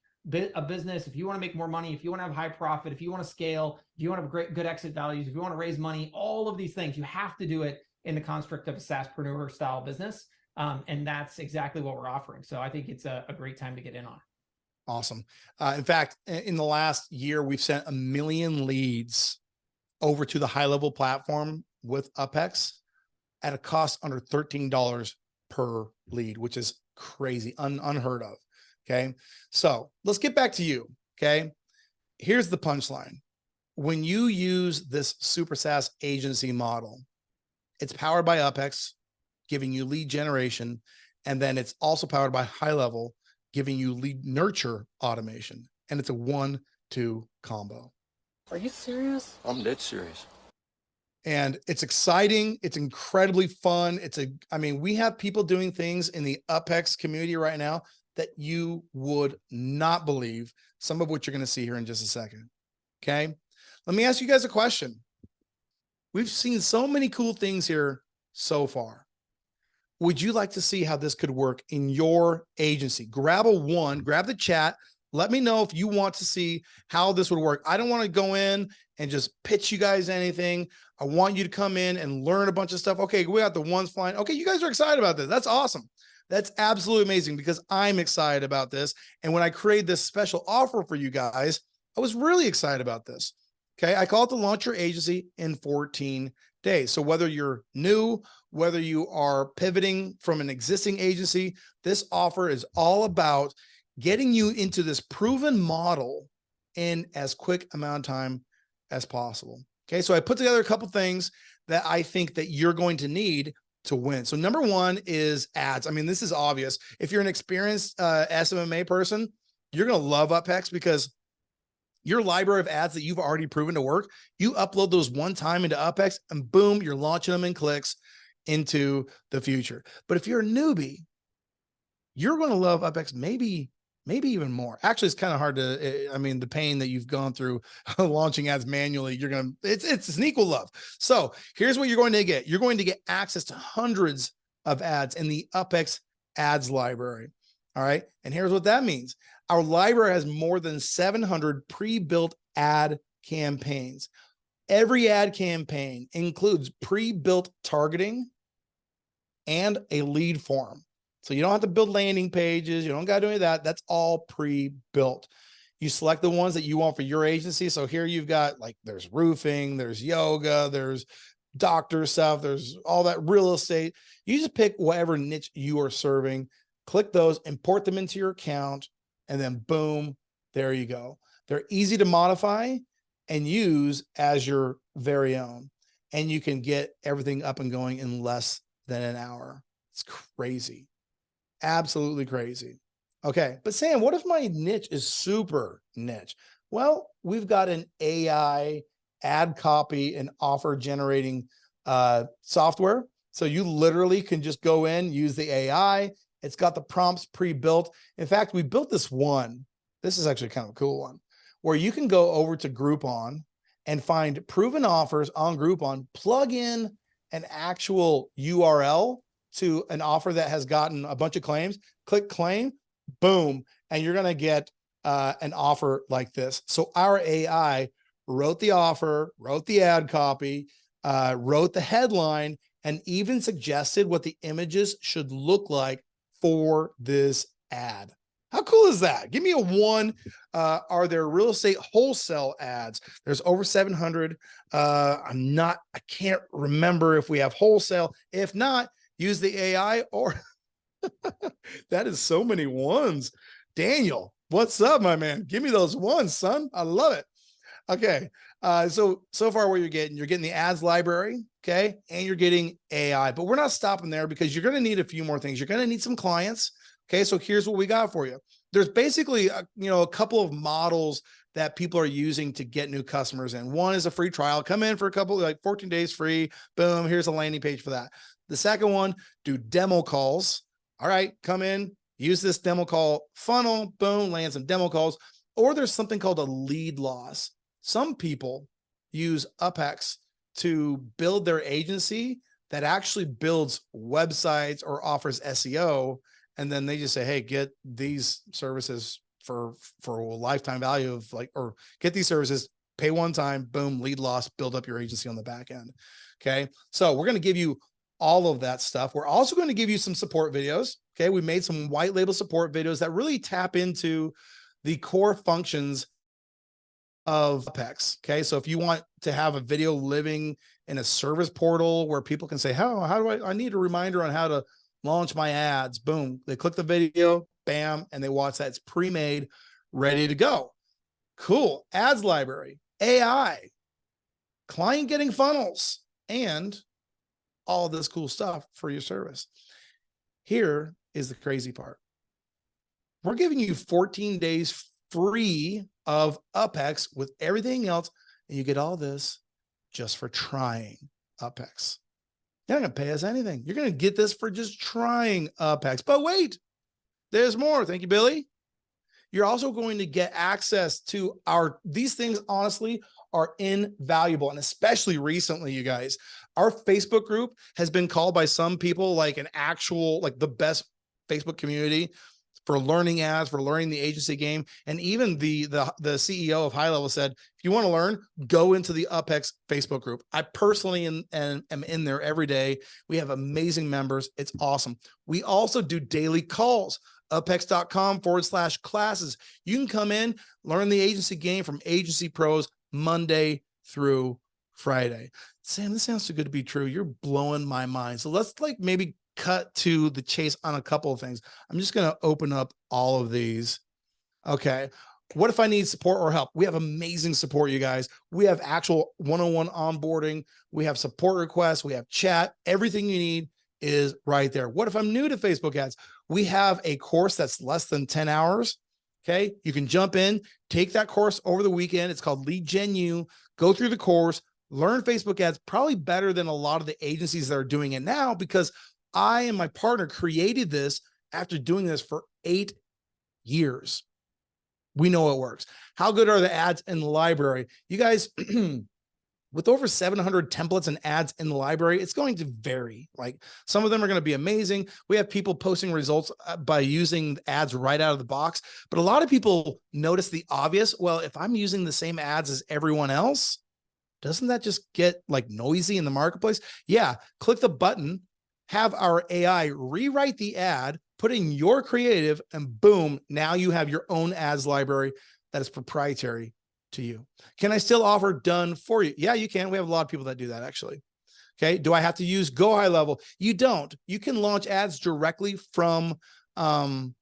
a business, if you want to make more money, if you want to have high profit, if you want to scale, if you want to have good exit values, if you want to raise money, all of these things, you have to do it in the construct of a SaaSpreneur style business. And that's exactly what we're offering. So I think it's a great time to get in on. Awesome. In fact, in the last year, we've sent 1 million leads over to the high-level platform with UpHex at a cost under $13 per lead, which is crazy, unheard of. Okay. So let's get back to you. Okay. Here's the punchline. When you use this Super SAS agency model, it's powered by UpHex, giving you lead generation. And then it's also powered by high level, giving you lead nurture automation. And it's a 1-2 combo. Are you serious? I'm dead serious. And it's exciting. It's incredibly fun. I mean, we have people doing things in the UpHex community right now that you would not believe, some of which you're going to see here in just a second. Okay. Let me ask you guys a question. We've seen so many cool things here so far. Would you like to see how this could work in your agency? Grab the chat. Let me know if you want to see how this would work. I don't want to go in and just pitch you guys anything. I want you to come in and learn a bunch of stuff. Okay, we got the ones flying. Okay, you guys are excited about this. That's awesome. That's absolutely amazing, because I'm excited about this. And when I created this special offer for you guys, I was really excited about this. Okay, I call it to launch your agency in 14 days. So whether you're new, whether you are pivoting from an existing agency, this offer is all about getting you into this proven model in as quick amount of time as possible. Okay, so I put together a couple things that I think that you're going to need to win. So number one is ads. I mean, this is obvious. If you're an experienced SMMA person, you're going to love UpHex, because your library of ads that you've already proven to work, you upload those one time into UpHex and boom, you're launching them in clicks into the future. But if you're a newbie, you're going to love UpHex maybe even more. Actually, it's kind of hard to, I mean, the pain that you've gone through launching ads manually, it's an equal love. So here's what you're going to get. You're going to get access to hundreds of ads in the UpHex ads library. All right. And here's what that means. Our library has more than 700 pre-built ad campaigns. Every ad campaign includes pre-built targeting and a lead form. So you don't have to build landing pages. You don't got to do any of that. That's all pre-built. You select the ones that you want for your agency. So here you've got, like, there's roofing, there's yoga, there's doctor stuff, there's all that real estate. You just pick whatever niche you are serving, click those, import them into your account, and then boom, there you go. They're easy to modify and use as your very own. And you can get everything up and going in less than an hour. It's crazy. Absolutely crazy. Okay, but Sam, what if my niche is super niche? Well, we've got an AI ad copy and offer generating software. So you literally can just go in, use the AI. It's got the prompts pre-built. In fact, we built this one. This is actually kind of a cool one, where you can go over to Groupon and find proven offers on Groupon, plug in an actual URL to an offer that has gotten a bunch of claims, click claim, boom, and you're going to get an offer like this. So our AI wrote the offer, wrote the ad copy, wrote the headline, and even suggested what the images should look like for this ad. How cool is that? Give me a one. Are there real estate wholesale ads? There's over 700. I can't remember if we have wholesale. If not, use the AI or that is so many ones. Daniel, what's up, my man? Give me those ones, son. I love it. Okay. So far what you're getting the ads library, okay? And you're getting AI, but we're not stopping there because you're going to need a few more things. You're going to need some clients. Okay. So here's what we got for you. There's basically, a couple of models that people are using to get new customers in. One is a free trial. Come in for a couple, like 14 days free. Boom. Here's a landing page for that. The second one, do demo calls. All right. Come in, use this demo call funnel. Boom. Land some demo calls. Or there's something called a lead loss. Some people use UpHex to build their agency that actually builds websites or offers SEO. And then they just say, hey, get these services for a lifetime value of or get these services, pay one time, boom, lead loss, build up your agency on the back end. Okay. So we're going to give you all of that stuff. We're also going to give you some support videos. Okay. We made some white label support videos that really tap into the core functions of UpHex. Okay. So if you want to have a video living in a service portal where people can say, how do I need a reminder on how to launch my ads, boom, they click the video, bam, and they watch that. It's pre-made, ready to go. Cool. Ads library, AI, client getting funnels, and all this cool stuff for your service. Here is the crazy part. We're giving you 14 days free of UpHex with everything else, and you get all this just for trying UpHex. You're not going to pay us anything. You're going to get this for just trying UpHex. But wait, there's more. Thank you, Billy. You're also going to get access to these things, honestly, are invaluable. And especially recently, you guys, our Facebook group has been called by some people like the best Facebook community for learning ads, for learning the agency game. And even the CEO of High Level said, if you want to learn, go into the UpHex Facebook group. I personally am in there every day. We have amazing members. It's awesome. We also do daily calls, uphex.com/classes. You can come in, learn the agency game from agency pros Monday through Friday. Sam, this sounds too good to be true. You're blowing my mind. So let's maybe cut to the chase on a couple of things. I'm just going to open up all of these. Okay. What if I need support or help? We have amazing support, you guys. We have actual one-on-one onboarding. We have support requests. We have chat. Everything you need is right there. What if I'm new to Facebook ads? We have a course that's less than 10 hours. Okay. You can jump in, take that course over the weekend. It's called Lead Gen U. Go through the course, learn Facebook ads, probably better than a lot of the agencies that are doing it now, because I and my partner created this after doing this for 8 years. We know it works. How good are the ads in the library? You guys, with over 700 templates and ads in the library, it's going to vary. Like some of them are going to be amazing. We have people posting results by using ads right out of the box, but a lot of people notice the obvious. Well, if I'm using the same ads as everyone else, doesn't that just get noisy in the marketplace? Yeah. Click the button, have our AI rewrite the ad, put in your creative, and boom, now you have your own ads library that is proprietary to you. Can I still offer done for you? Yeah, you can. We have a lot of people that do that, actually. Okay. Do I have to use Go High Level? You don't. You can launch ads directly from UpHex,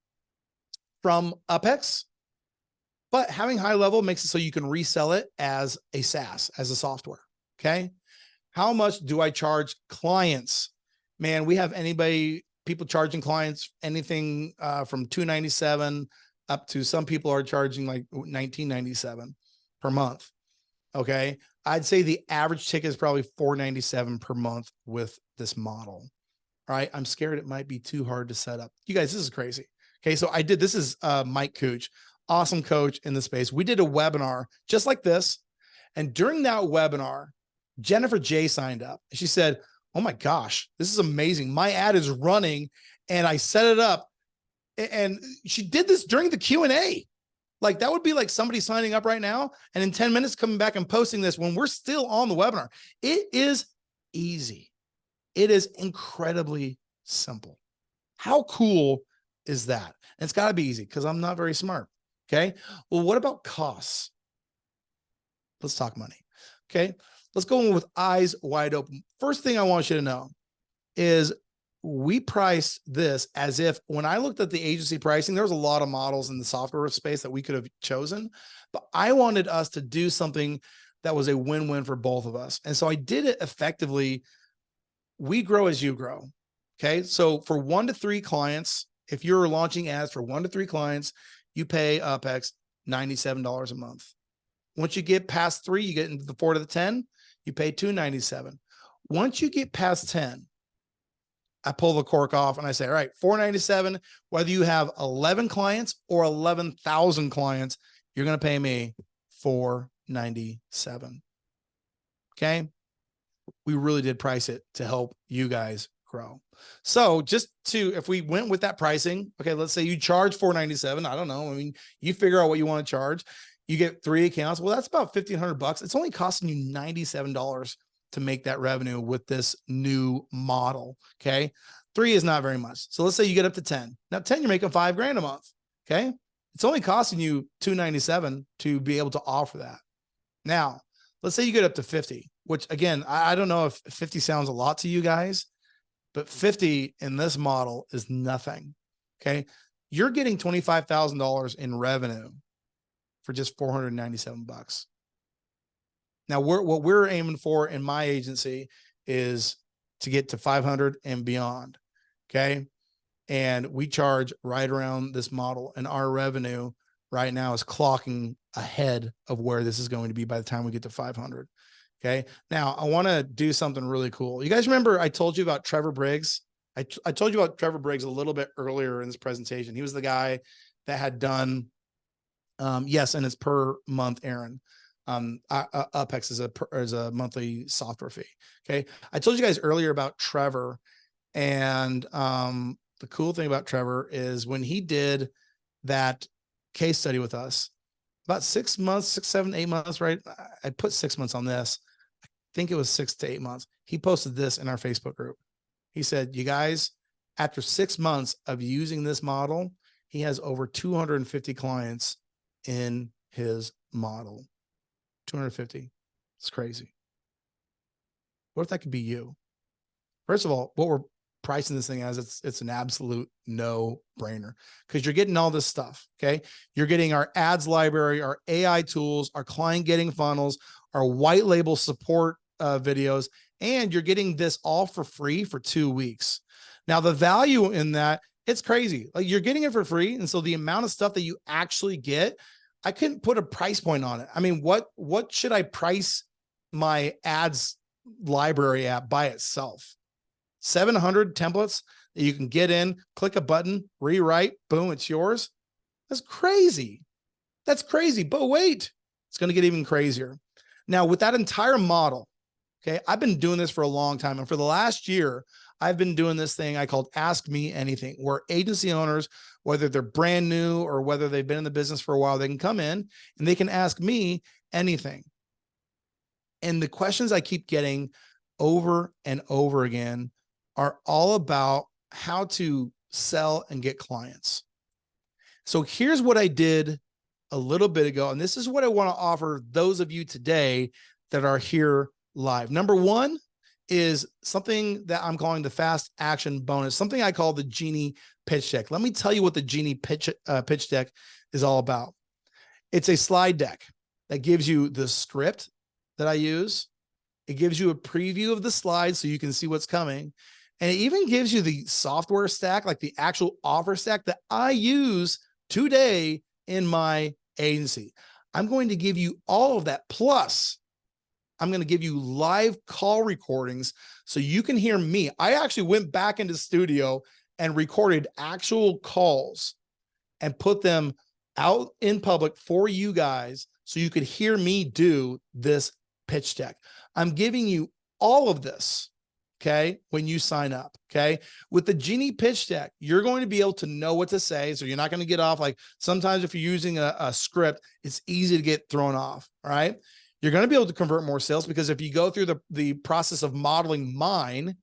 but having High Level makes it so you can resell it as a SaaS, as a software. Okay. How much do I charge clients? Man, we have people charging clients anything from $297 up to some people are charging like $1997 per month. Okay. I'd say the average ticket is probably $497 per month with this model. All right. I'm scared it might be too hard to set up. You guys, this is crazy. Okay. So this is Mike Cooch, awesome coach in the space. We did a webinar just like this. And during that webinar, Jennifer J signed up. She said, oh my gosh, this is amazing. My ad is running and I set it up. And she did this during the Q&A. Like that would be like somebody signing up right now and in 10 minutes coming back and posting this when we're still on the webinar. It is easy. It is incredibly simple. How cool is that. And it's got to be easy because I'm not very smart. Okay. Well, what about costs? Let's talk money. Okay. Let's go in with eyes wide open. First thing I want you to know is we priced this as if when I looked at the agency pricing, there was a lot of models in the software space that we could have chosen, but I wanted us to do something that was a win-win for both of us. And so I did it effectively. We grow as you grow. Okay. So for 1 to 3 clients, if you're launching ads for 1 to 3 clients, you pay UpHex $97 a month. Once you get past 3, you get into the 4 to the 10, you pay $297. Once you get past 10, I pull the cork off and I say, all right, $497, whether you have 11 clients or 11,000 clients, you're going to pay me $497. Okay. We really did price it to help you guys grow. So just if we went with that pricing, okay, let's say you charge $497. I don't know. I mean, you figure out what you want to charge. You get 3 accounts. Well, that's about $1,500. It's only costing you $97 to make that revenue with this new model. Okay. 3 is not very much. So let's say you get up to 10. Now 10, you're making $5,000 a month. Okay. It's only costing you $297 to be able to offer that. Now, let's say you get up to 50, which again, I don't know if 50 sounds a lot to you guys, but 50 in this model is nothing. Okay. You're getting $25,000 in revenue for just $497. Now what we're aiming for in my agency is to get to 500 and beyond. Okay. And we charge right around this model, and our revenue right now is clocking ahead of where this is going to be by the time we get to 500. Okay. Now I want to do something really cool. You guys remember I told you about Trevor Briggs? I told you about Trevor Briggs a little bit earlier in this presentation. He was the guy that had done, yes, and it's per month, Aaron. UpHex is a monthly software fee. Okay. I told you guys earlier about Trevor, and the cool thing about Trevor is when he did that case study with us, about 6 months, 6, 7, 8 months, right? I put 6 months on this. I think it was 6 to 8 months. He posted this in our Facebook group. He said, you guys, after 6 months of using this model, he has over 250 clients in his model. 250. It's crazy. What if that could be you? First of all, what we're pricing this thing as, it's an absolute no brainer because you're getting all this stuff. Okay. You're getting our ads library, our AI tools, our client getting funnels, our white label support videos, and you're getting this all for free for 2 weeks. Now the value in that, it's crazy. Like you're getting it for free. And so the amount of stuff that you actually get, I couldn't put a price point on it. I mean, what should I price my ads library at by itself? 700 templates that you can get in, click a button, rewrite, boom, it's yours. That's crazy. That's crazy. But wait, it's going to get even crazier. Now with that entire model, okay, I've been doing this for a long time. And for the last year, I've been doing this thing I called Ask Me Anything, where agency owners, whether they're brand new or whether they've been in the business for a while, they can come in and they can ask me anything. And the questions I keep getting over and over again are all about how to sell and get clients. So here's what I did a little bit ago. And this is what I want to offer those of you today that are here live. Number one is something that I'm calling the fast action bonus, something I call the Genie Pitch Deck. Let me tell you what the Genie Pitch Deck is all about. It's a slide deck that gives you the script that I use. It gives you a preview of the slides so you can see what's coming. And it even gives you the software stack, like the actual offer stack that I use today in my agency. I'm going to give you all of that. Plus, I'm going to give you live call recordings so you can hear me. I actually went back into studio and recorded actual calls and put them out in public for you guys so you could hear me do this pitch deck. I'm giving you all of this, okay, when you sign up, okay? With the Genie Pitch Deck, you're going to be able to know what to say, so you're not going to get off. Like sometimes if you're using a script, it's easy to get thrown off, all right? You're going to be able to convert more sales because if you go through the process of modeling mine,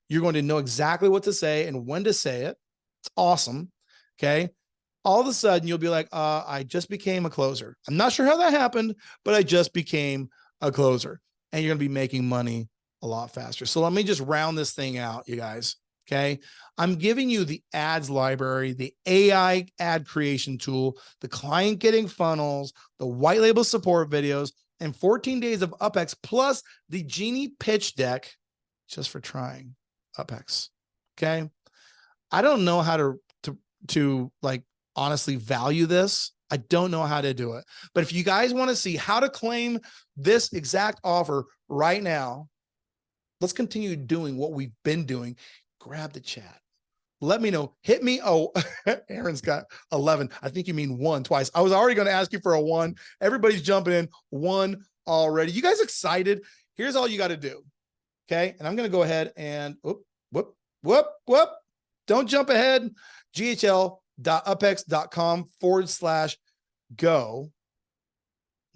you're going to know exactly what to say and when to say it. It's awesome, Okay. All of a sudden you'll be like, I just became a closer. I'm not sure how that happened, but I just became a closer, and you're going to be making money a lot faster. So let me just round this thing out, you guys. Okay. I'm giving you the ads library, the AI ad creation tool, the client getting funnels, the white label support videos, and 14 days of UpHex plus the Genie pitch deck just for trying UpHex. Okay. I don't know how to like honestly value this. I don't know how to do it. But if you guys want to see how to claim this exact offer right now, let's continue doing what we've been doing. Grab the chat. Let me know. Hit me. Oh, Aaron's got 11. I think you mean 1 twice. I was already going to ask you for a 1. Everybody's jumping in 1 already. You guys excited? Here's all you got to do. Okay. And I'm going to go ahead and whoop. Don't jump ahead. ghl.uphex.com/go.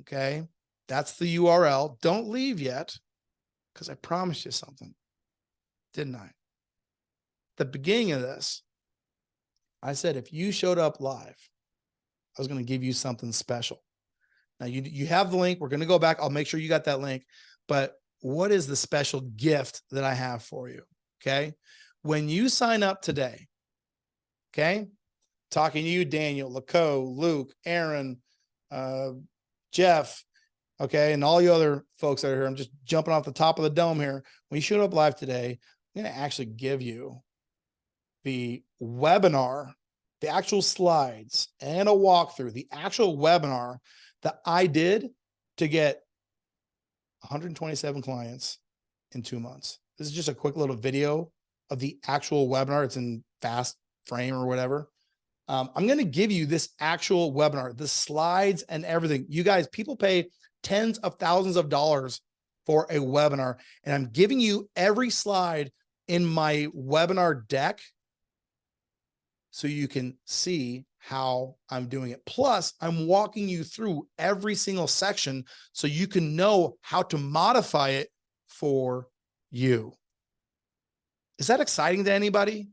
Okay. That's the URL. Don't leave yet, because I promised you something, didn't I? The beginning of this, I said, if you showed up live, I was going to give you something special. Now you have the link. We're going to go back. I'll make sure you got that link. But what is the special gift that I have for you? Okay. When you sign up today, okay, talking to you, Daniel, Laco, Luke, Aaron, Jeff, okay, and all you other folks that are here, I'm just jumping off the top of the dome here. When you show up live today, I'm going to actually give you the webinar, the actual slides, and a walkthrough, the actual webinar that I did to get 127 clients in 2 months. This is just a quick little video of the actual webinar. It's in fast frame or whatever. I'm going to give you this actual webinar, the slides and everything. You guys, people pay tens of thousands of dollars for a webinar, and I'm giving you every slide in my webinar deck so you can see how I'm doing it. Plus, I'm walking you through every single section so you can know how to modify it for you. Is that exciting to anybody?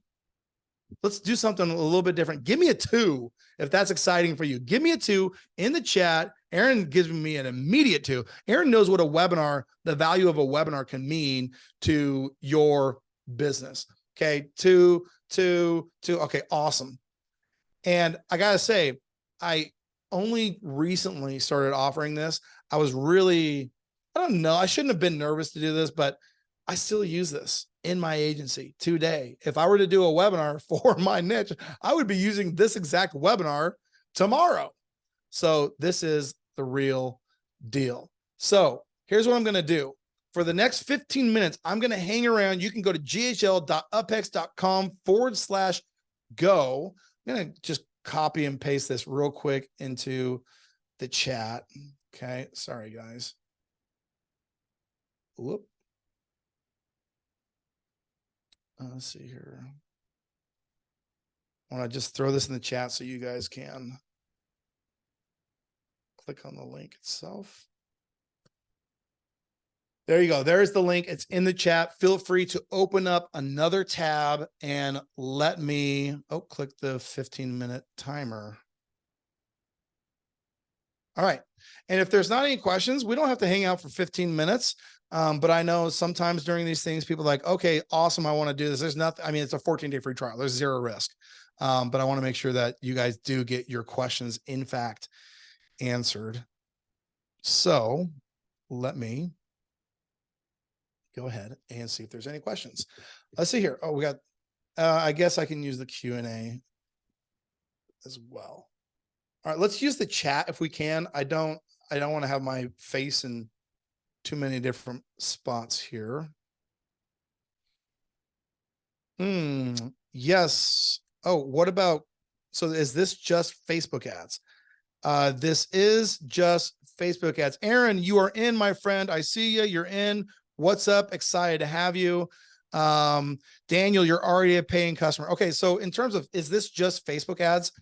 Let's do something a little bit different. Give me a 2 if that's exciting for you. Give me a 2 in the chat. Aaron gives me an immediate 2. Aaron knows what a webinar, the value of a webinar can mean to your business. Okay, 2. Okay, awesome. And I gotta say, I only recently started offering this. I was really, I don't know, I shouldn't have been nervous to do this, but I still use this in my agency today. If I were to do a webinar for my niche, I would be using this exact webinar tomorrow. So this is the real deal. So here's what I'm going to do. For the next 15 minutes, I'm going to hang around. You can go to ghl.uphex.com/go. I'm going to just copy and paste this real quick into the chat. Okay. Sorry, guys. Whoop. Let's see here. I want to just throw this in the chat so you guys can click on the link itself. There you go. There's the link. It's in the chat. Feel free to open up another tab and let me, click the 15-minute timer. All right. And if there's not any questions, we don't have to hang out for 15 minutes. But I know sometimes during these things, people are like, okay, awesome, I want to do this. There's nothing, I mean, it's a 14-day free trial. There's 0 risk. But I want to make sure that you guys do get your questions, in fact, answered. So let me go ahead and see if there's any questions. Let's see here. Oh, we got, I guess I can use the Q&A as well. All right, let's use the chat if we can. I don't want to have my face in too many different spots here. Yes. Oh, what about, so is this just Facebook ads? This is just Facebook ads. Aaron, you are in, my friend. I see you. You're in. What's up? Excited to have you. Daniel, you're already a paying customer. Okay. So in terms of, is this just Facebook ads?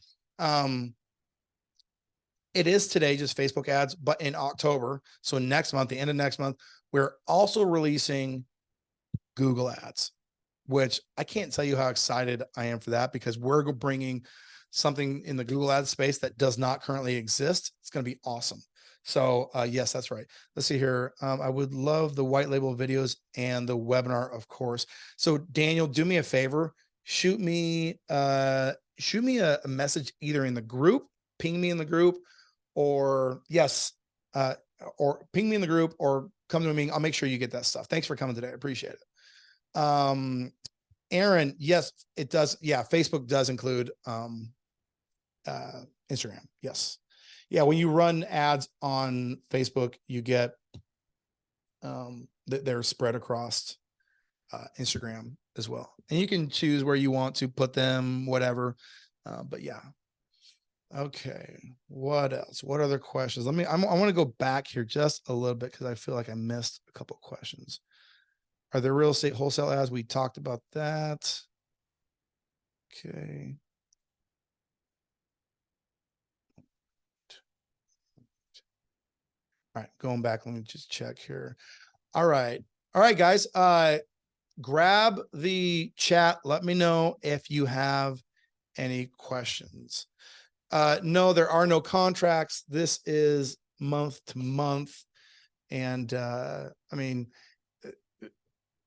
It is today just Facebook ads, but in October, so next month, the end of next month, we're also releasing Google ads, which I can't tell you how excited I am for that, because we're bringing something in the Google Ads space that does not currently exist, it's going to be awesome. So yes, that's right. Let's see here. I would love the white label videos and the webinar, of course. So Daniel, do me a favor, shoot me a message either in the group, ping me in the group, or yes, or ping me in the group, or come to me. I'll make sure you get that stuff. Thanks for coming today. I appreciate it. Aaron, yes, it does. Yeah, Facebook does include Instagram. Yes. Yeah, when you run ads on Facebook, you get they're spread across Instagram as well. And you can choose where you want to put them, whatever. But yeah. Okay. What else? What other questions? I want to go back here just a little bit because I feel like I missed a couple of questions. Are there real estate wholesale ads? We talked about that. Okay. All right, going back, let me just check here. All right, guys. Grab the chat. Let me know if you have any questions. No, there are no contracts. This is month to month. And I mean,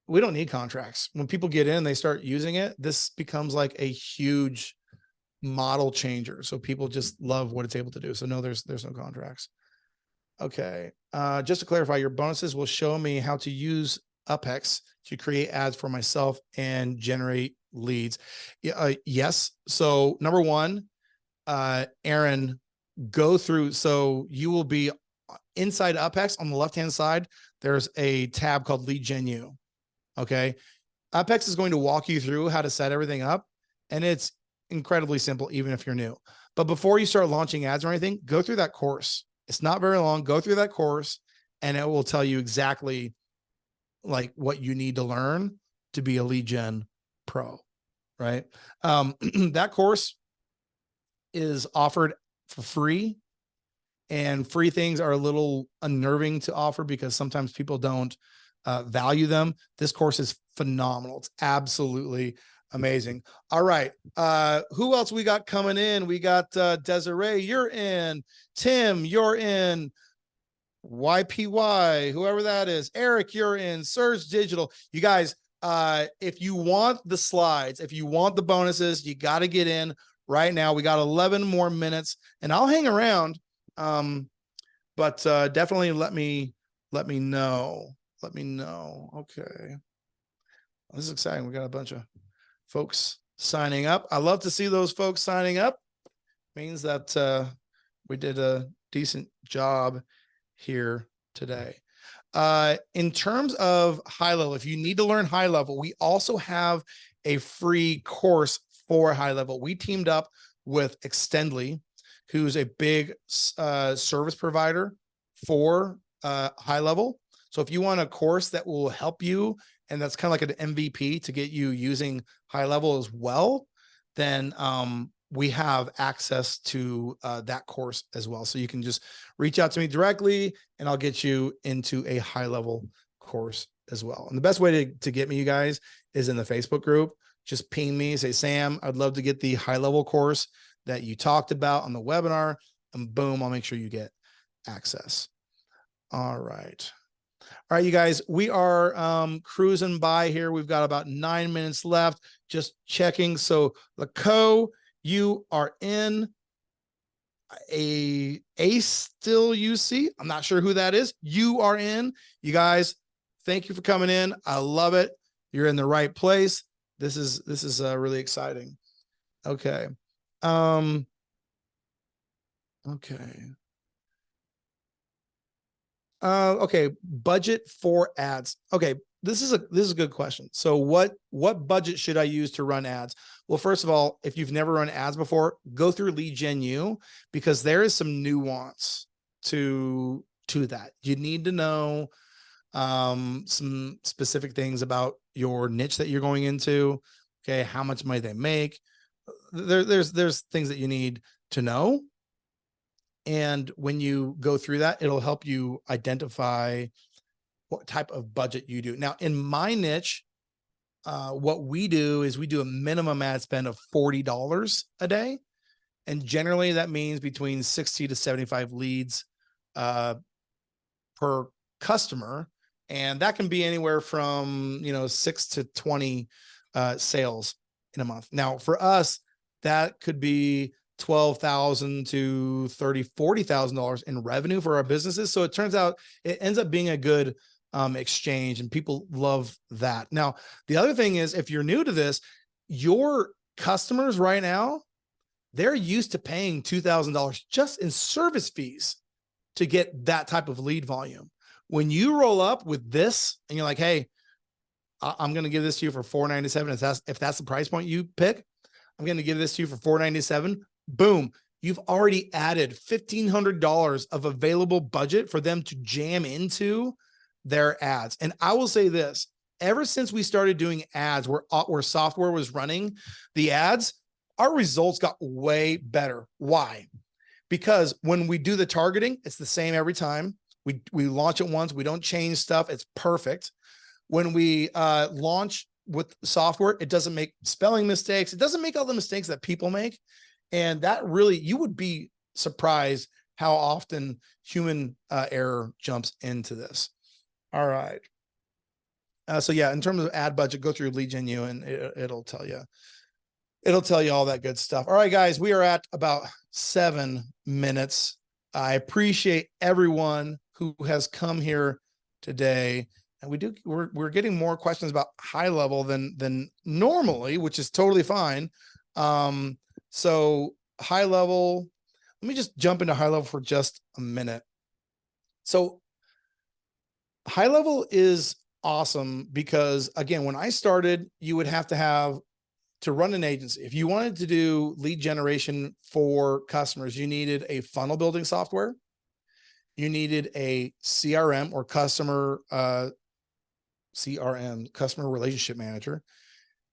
we don't need contracts. When people get in, they start using it, this becomes like a huge model changer. So people just love what it's able to do. So no, there's no contracts. Okay. Just to clarify, your bonuses will show me how to use UpHex to create ads for myself and generate leads. Yes. So number one, Aaron, go through. So you will be inside UpHex on the left-hand side. There's a tab called Lead Gen U. Okay. UpHex is going to walk you through how to set everything up. And it's incredibly simple, even if you're new. But before you start launching ads or anything, go through that course. It's not very long. Go through that course and it will tell you exactly like what you need to learn to be a lead gen pro, right? That course is offered for free, and free things are a little unnerving to offer because sometimes people don't value them. This course is phenomenal. It's absolutely amazing. All right. Who else we got coming in? We got Desiree, you're in. Tim, you're in. YPY, whoever that is. Eric, you're in. Surge Digital. You guys, if you want the slides, if you want the bonuses, you got to get in right now. We got 11 more minutes and I'll hang around. But definitely let me know. Let me know. Okay. This is exciting. We got a bunch of folks signing up. I love to see those folks signing up. Means that we did a decent job here today. In terms of high level, if you need to learn high level, we also have a free course for high level. We teamed up with Extendly, who's a big service provider for high level. So if you want a course that will help you, and that's kind of like an MVP to get you using high level as well, then we have access to that course as well. So you can just reach out to me directly and I'll get you into a high level course as well. And the best way to get me, you guys, is in the Facebook group. Just ping me, say, Sam, I'd love to get the high level course that you talked about on the webinar, and boom, I'll make sure you get access. All right. All right, you guys, we are cruising by here. We've got about 9 minutes left, just checking. So Laco, you are in. A still UC. I'm not sure who that is. You are in. You guys, thank you for coming in. I love it. You're in the right place. This is really exciting. Okay. Okay. Okay. Budget for ads. Okay. This is a good question. So what budget should I use to run ads? Well, first of all, if you've never run ads before, go through Lead Gen U, because there is some nuance to that. You need to know some specific things about your niche that you're going into. Okay. How much money they make. There's things that you need to know. And when you go through that, it'll help you identify what type of budget you do. Now, in my niche, what we do is we do a minimum ad spend of $40 a day. And generally that means between 60 to 75 leads per customer. And that can be anywhere from, 6 to 20 sales in a month. Now for us, that could be $12,000 to $40,000 in revenue for our businesses. So it turns out it ends up being a good exchange, and people love that. Now, the other thing is, if you're new to this, your customers right now, they're used to paying $2,000 just in service fees to get that type of lead volume. When you roll up with this and you're like, hey, I'm going to give this to you for $497. If that's the price point you pick, I'm going to give this to you for $497. Boom. You've already added $1,500 of available budget for them to jam into their ads. And I will say this, ever since we started doing ads where software was running the ads, our results got way better. Why? Because when we do the targeting, it's the same every time. We launch it once. We don't change stuff. It's perfect. When we launch with software, it doesn't make spelling mistakes. It doesn't make all the mistakes that people make. And that really, you would be surprised how often human error jumps into this. All right. So yeah, in terms of ad budget, go through Lead Gen U and it'll tell you. It'll tell you all that good stuff. All right, guys, we are at about 7 minutes. I appreciate everyone who has come here today. And we're getting more questions about high level than normally, which is totally fine. So high level, let me just jump into high level for just a minute. So high level is awesome because, again, when I started, you would have to run an agency. If you wanted to do lead generation for customers, you needed a funnel building software. You needed a CRM or CRM, customer relationship manager.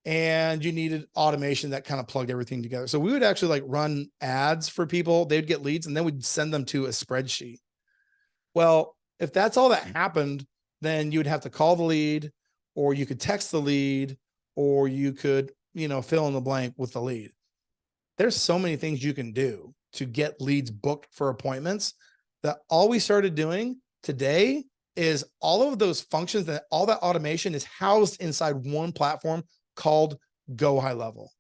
And you needed automation that kind of plugged everything together. So we would actually run ads for people. They'd get leads and then we'd send them to a spreadsheet. Well, if that's all that happened, then you would have to call the lead, or you could text the lead, or you could, fill in the blank with the lead. There's so many things you can do to get leads booked for appointments that all we started doing today is all of those functions, that all that automation is housed inside one platform called Go High Level.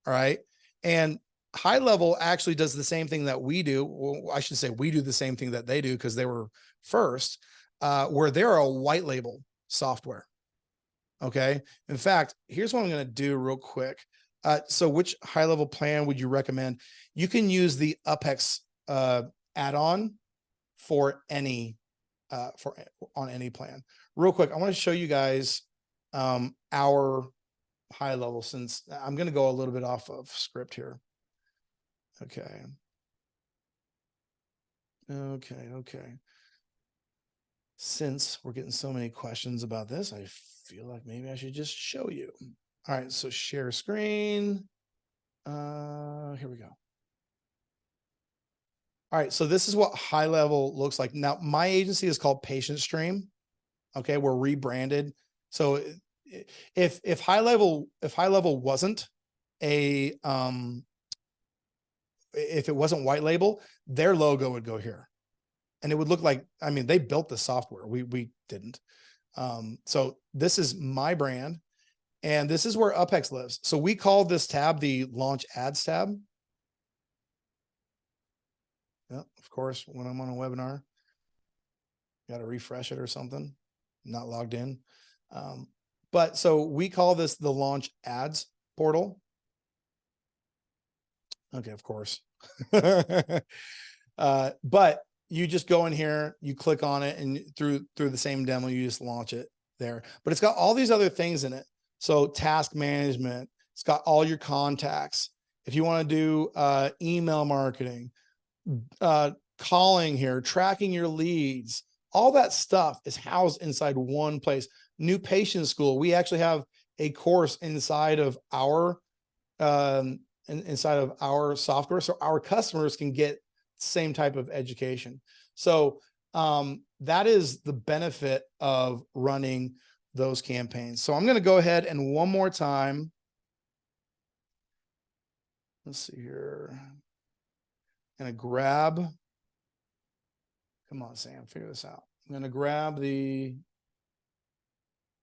All right. And High Level actually does the same thing that we do. Well, I should say we do the same thing that they do because they were first, where they're a white label software. Okay. In fact, here's what I'm going to do real quick. So which high level plan would you recommend? You can use the UpHex add-on for any on any plan. Real quick, I want to show you guys our high level, since I'm going to go a little bit off of script here. Okay. Since we're getting so many questions about this, I feel like maybe I should just show you. All right, so share screen. Here we go. All right, so this is what high level looks like. Now, my agency is called Patient Stream. Okay, we're rebranded. So if high level wasn't if it wasn't white label, their logo would go here. And it would look like, they built the software. We didn't. So this is my brand, and this is where UpHex lives. So we call this tab the Launch Ads tab. Yeah, of course, when I'm on a webinar, got to refresh it or something. I'm not logged in. But so we call this the Launch Ads portal. Okay, of course. But you just go in here, you click on it, and through the same demo, you just launch it there. But it's got all these other things in it. So task management, it's got all your contacts. If you want to do email marketing, calling here, tracking your leads, all that stuff is housed inside one place. New Patient School, we actually have a course inside of our software, so our customers can get same type of education. So that is the benefit of running those campaigns. So I'm going to go ahead and one more time. Let's see here. going to grab, come on, Sam, figure this out. I'm going to grab the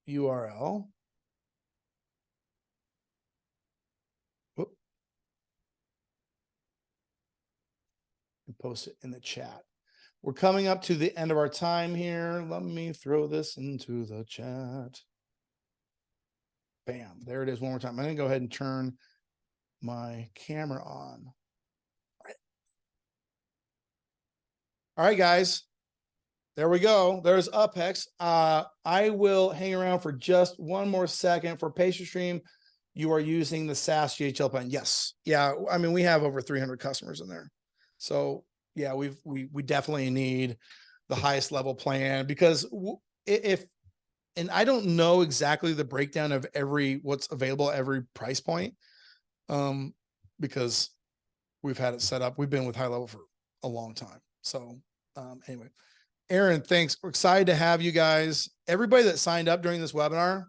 URL. Whoop. And post it in the chat. We're coming up to the end of our time here. Let me throw this into the chat. Bam, there it is one more time. I'm going to go ahead and turn my camera on. All right, guys. There we go. There's UpHex. I will hang around for just one more second. For PatientStream, you are using the SaaS GHL plan. Yes. Yeah. I mean, we have over 300 customers in there. So yeah, we definitely need the highest level plan, because and I don't know exactly the breakdown of what's available at every price point, because we've had it set up. We've been with high level for a long time. So anyway, Aaron, thanks. We're excited to have you guys. Everybody that signed up during this webinar,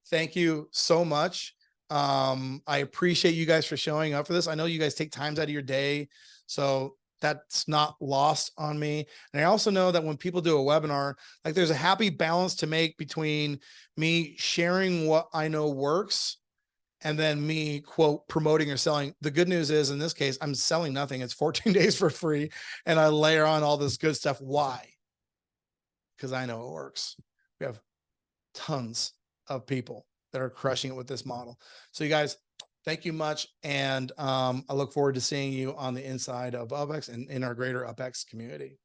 thank you so much. I appreciate you guys for showing up for this. I know you guys take times out of your day, so that's not lost on me. And I also know that when people do a webinar, like, there's a happy balance to make between me sharing what I know works and then me, quote, promoting or selling. The good news is, in this case, I'm selling nothing. It's 14 days for free, and I layer on all this good stuff. Why? Because I know it works. We have tons of people that are crushing it with this model. So you guys, thank you much. And I look forward to seeing you on the inside of UpHex and in our greater UpHex community.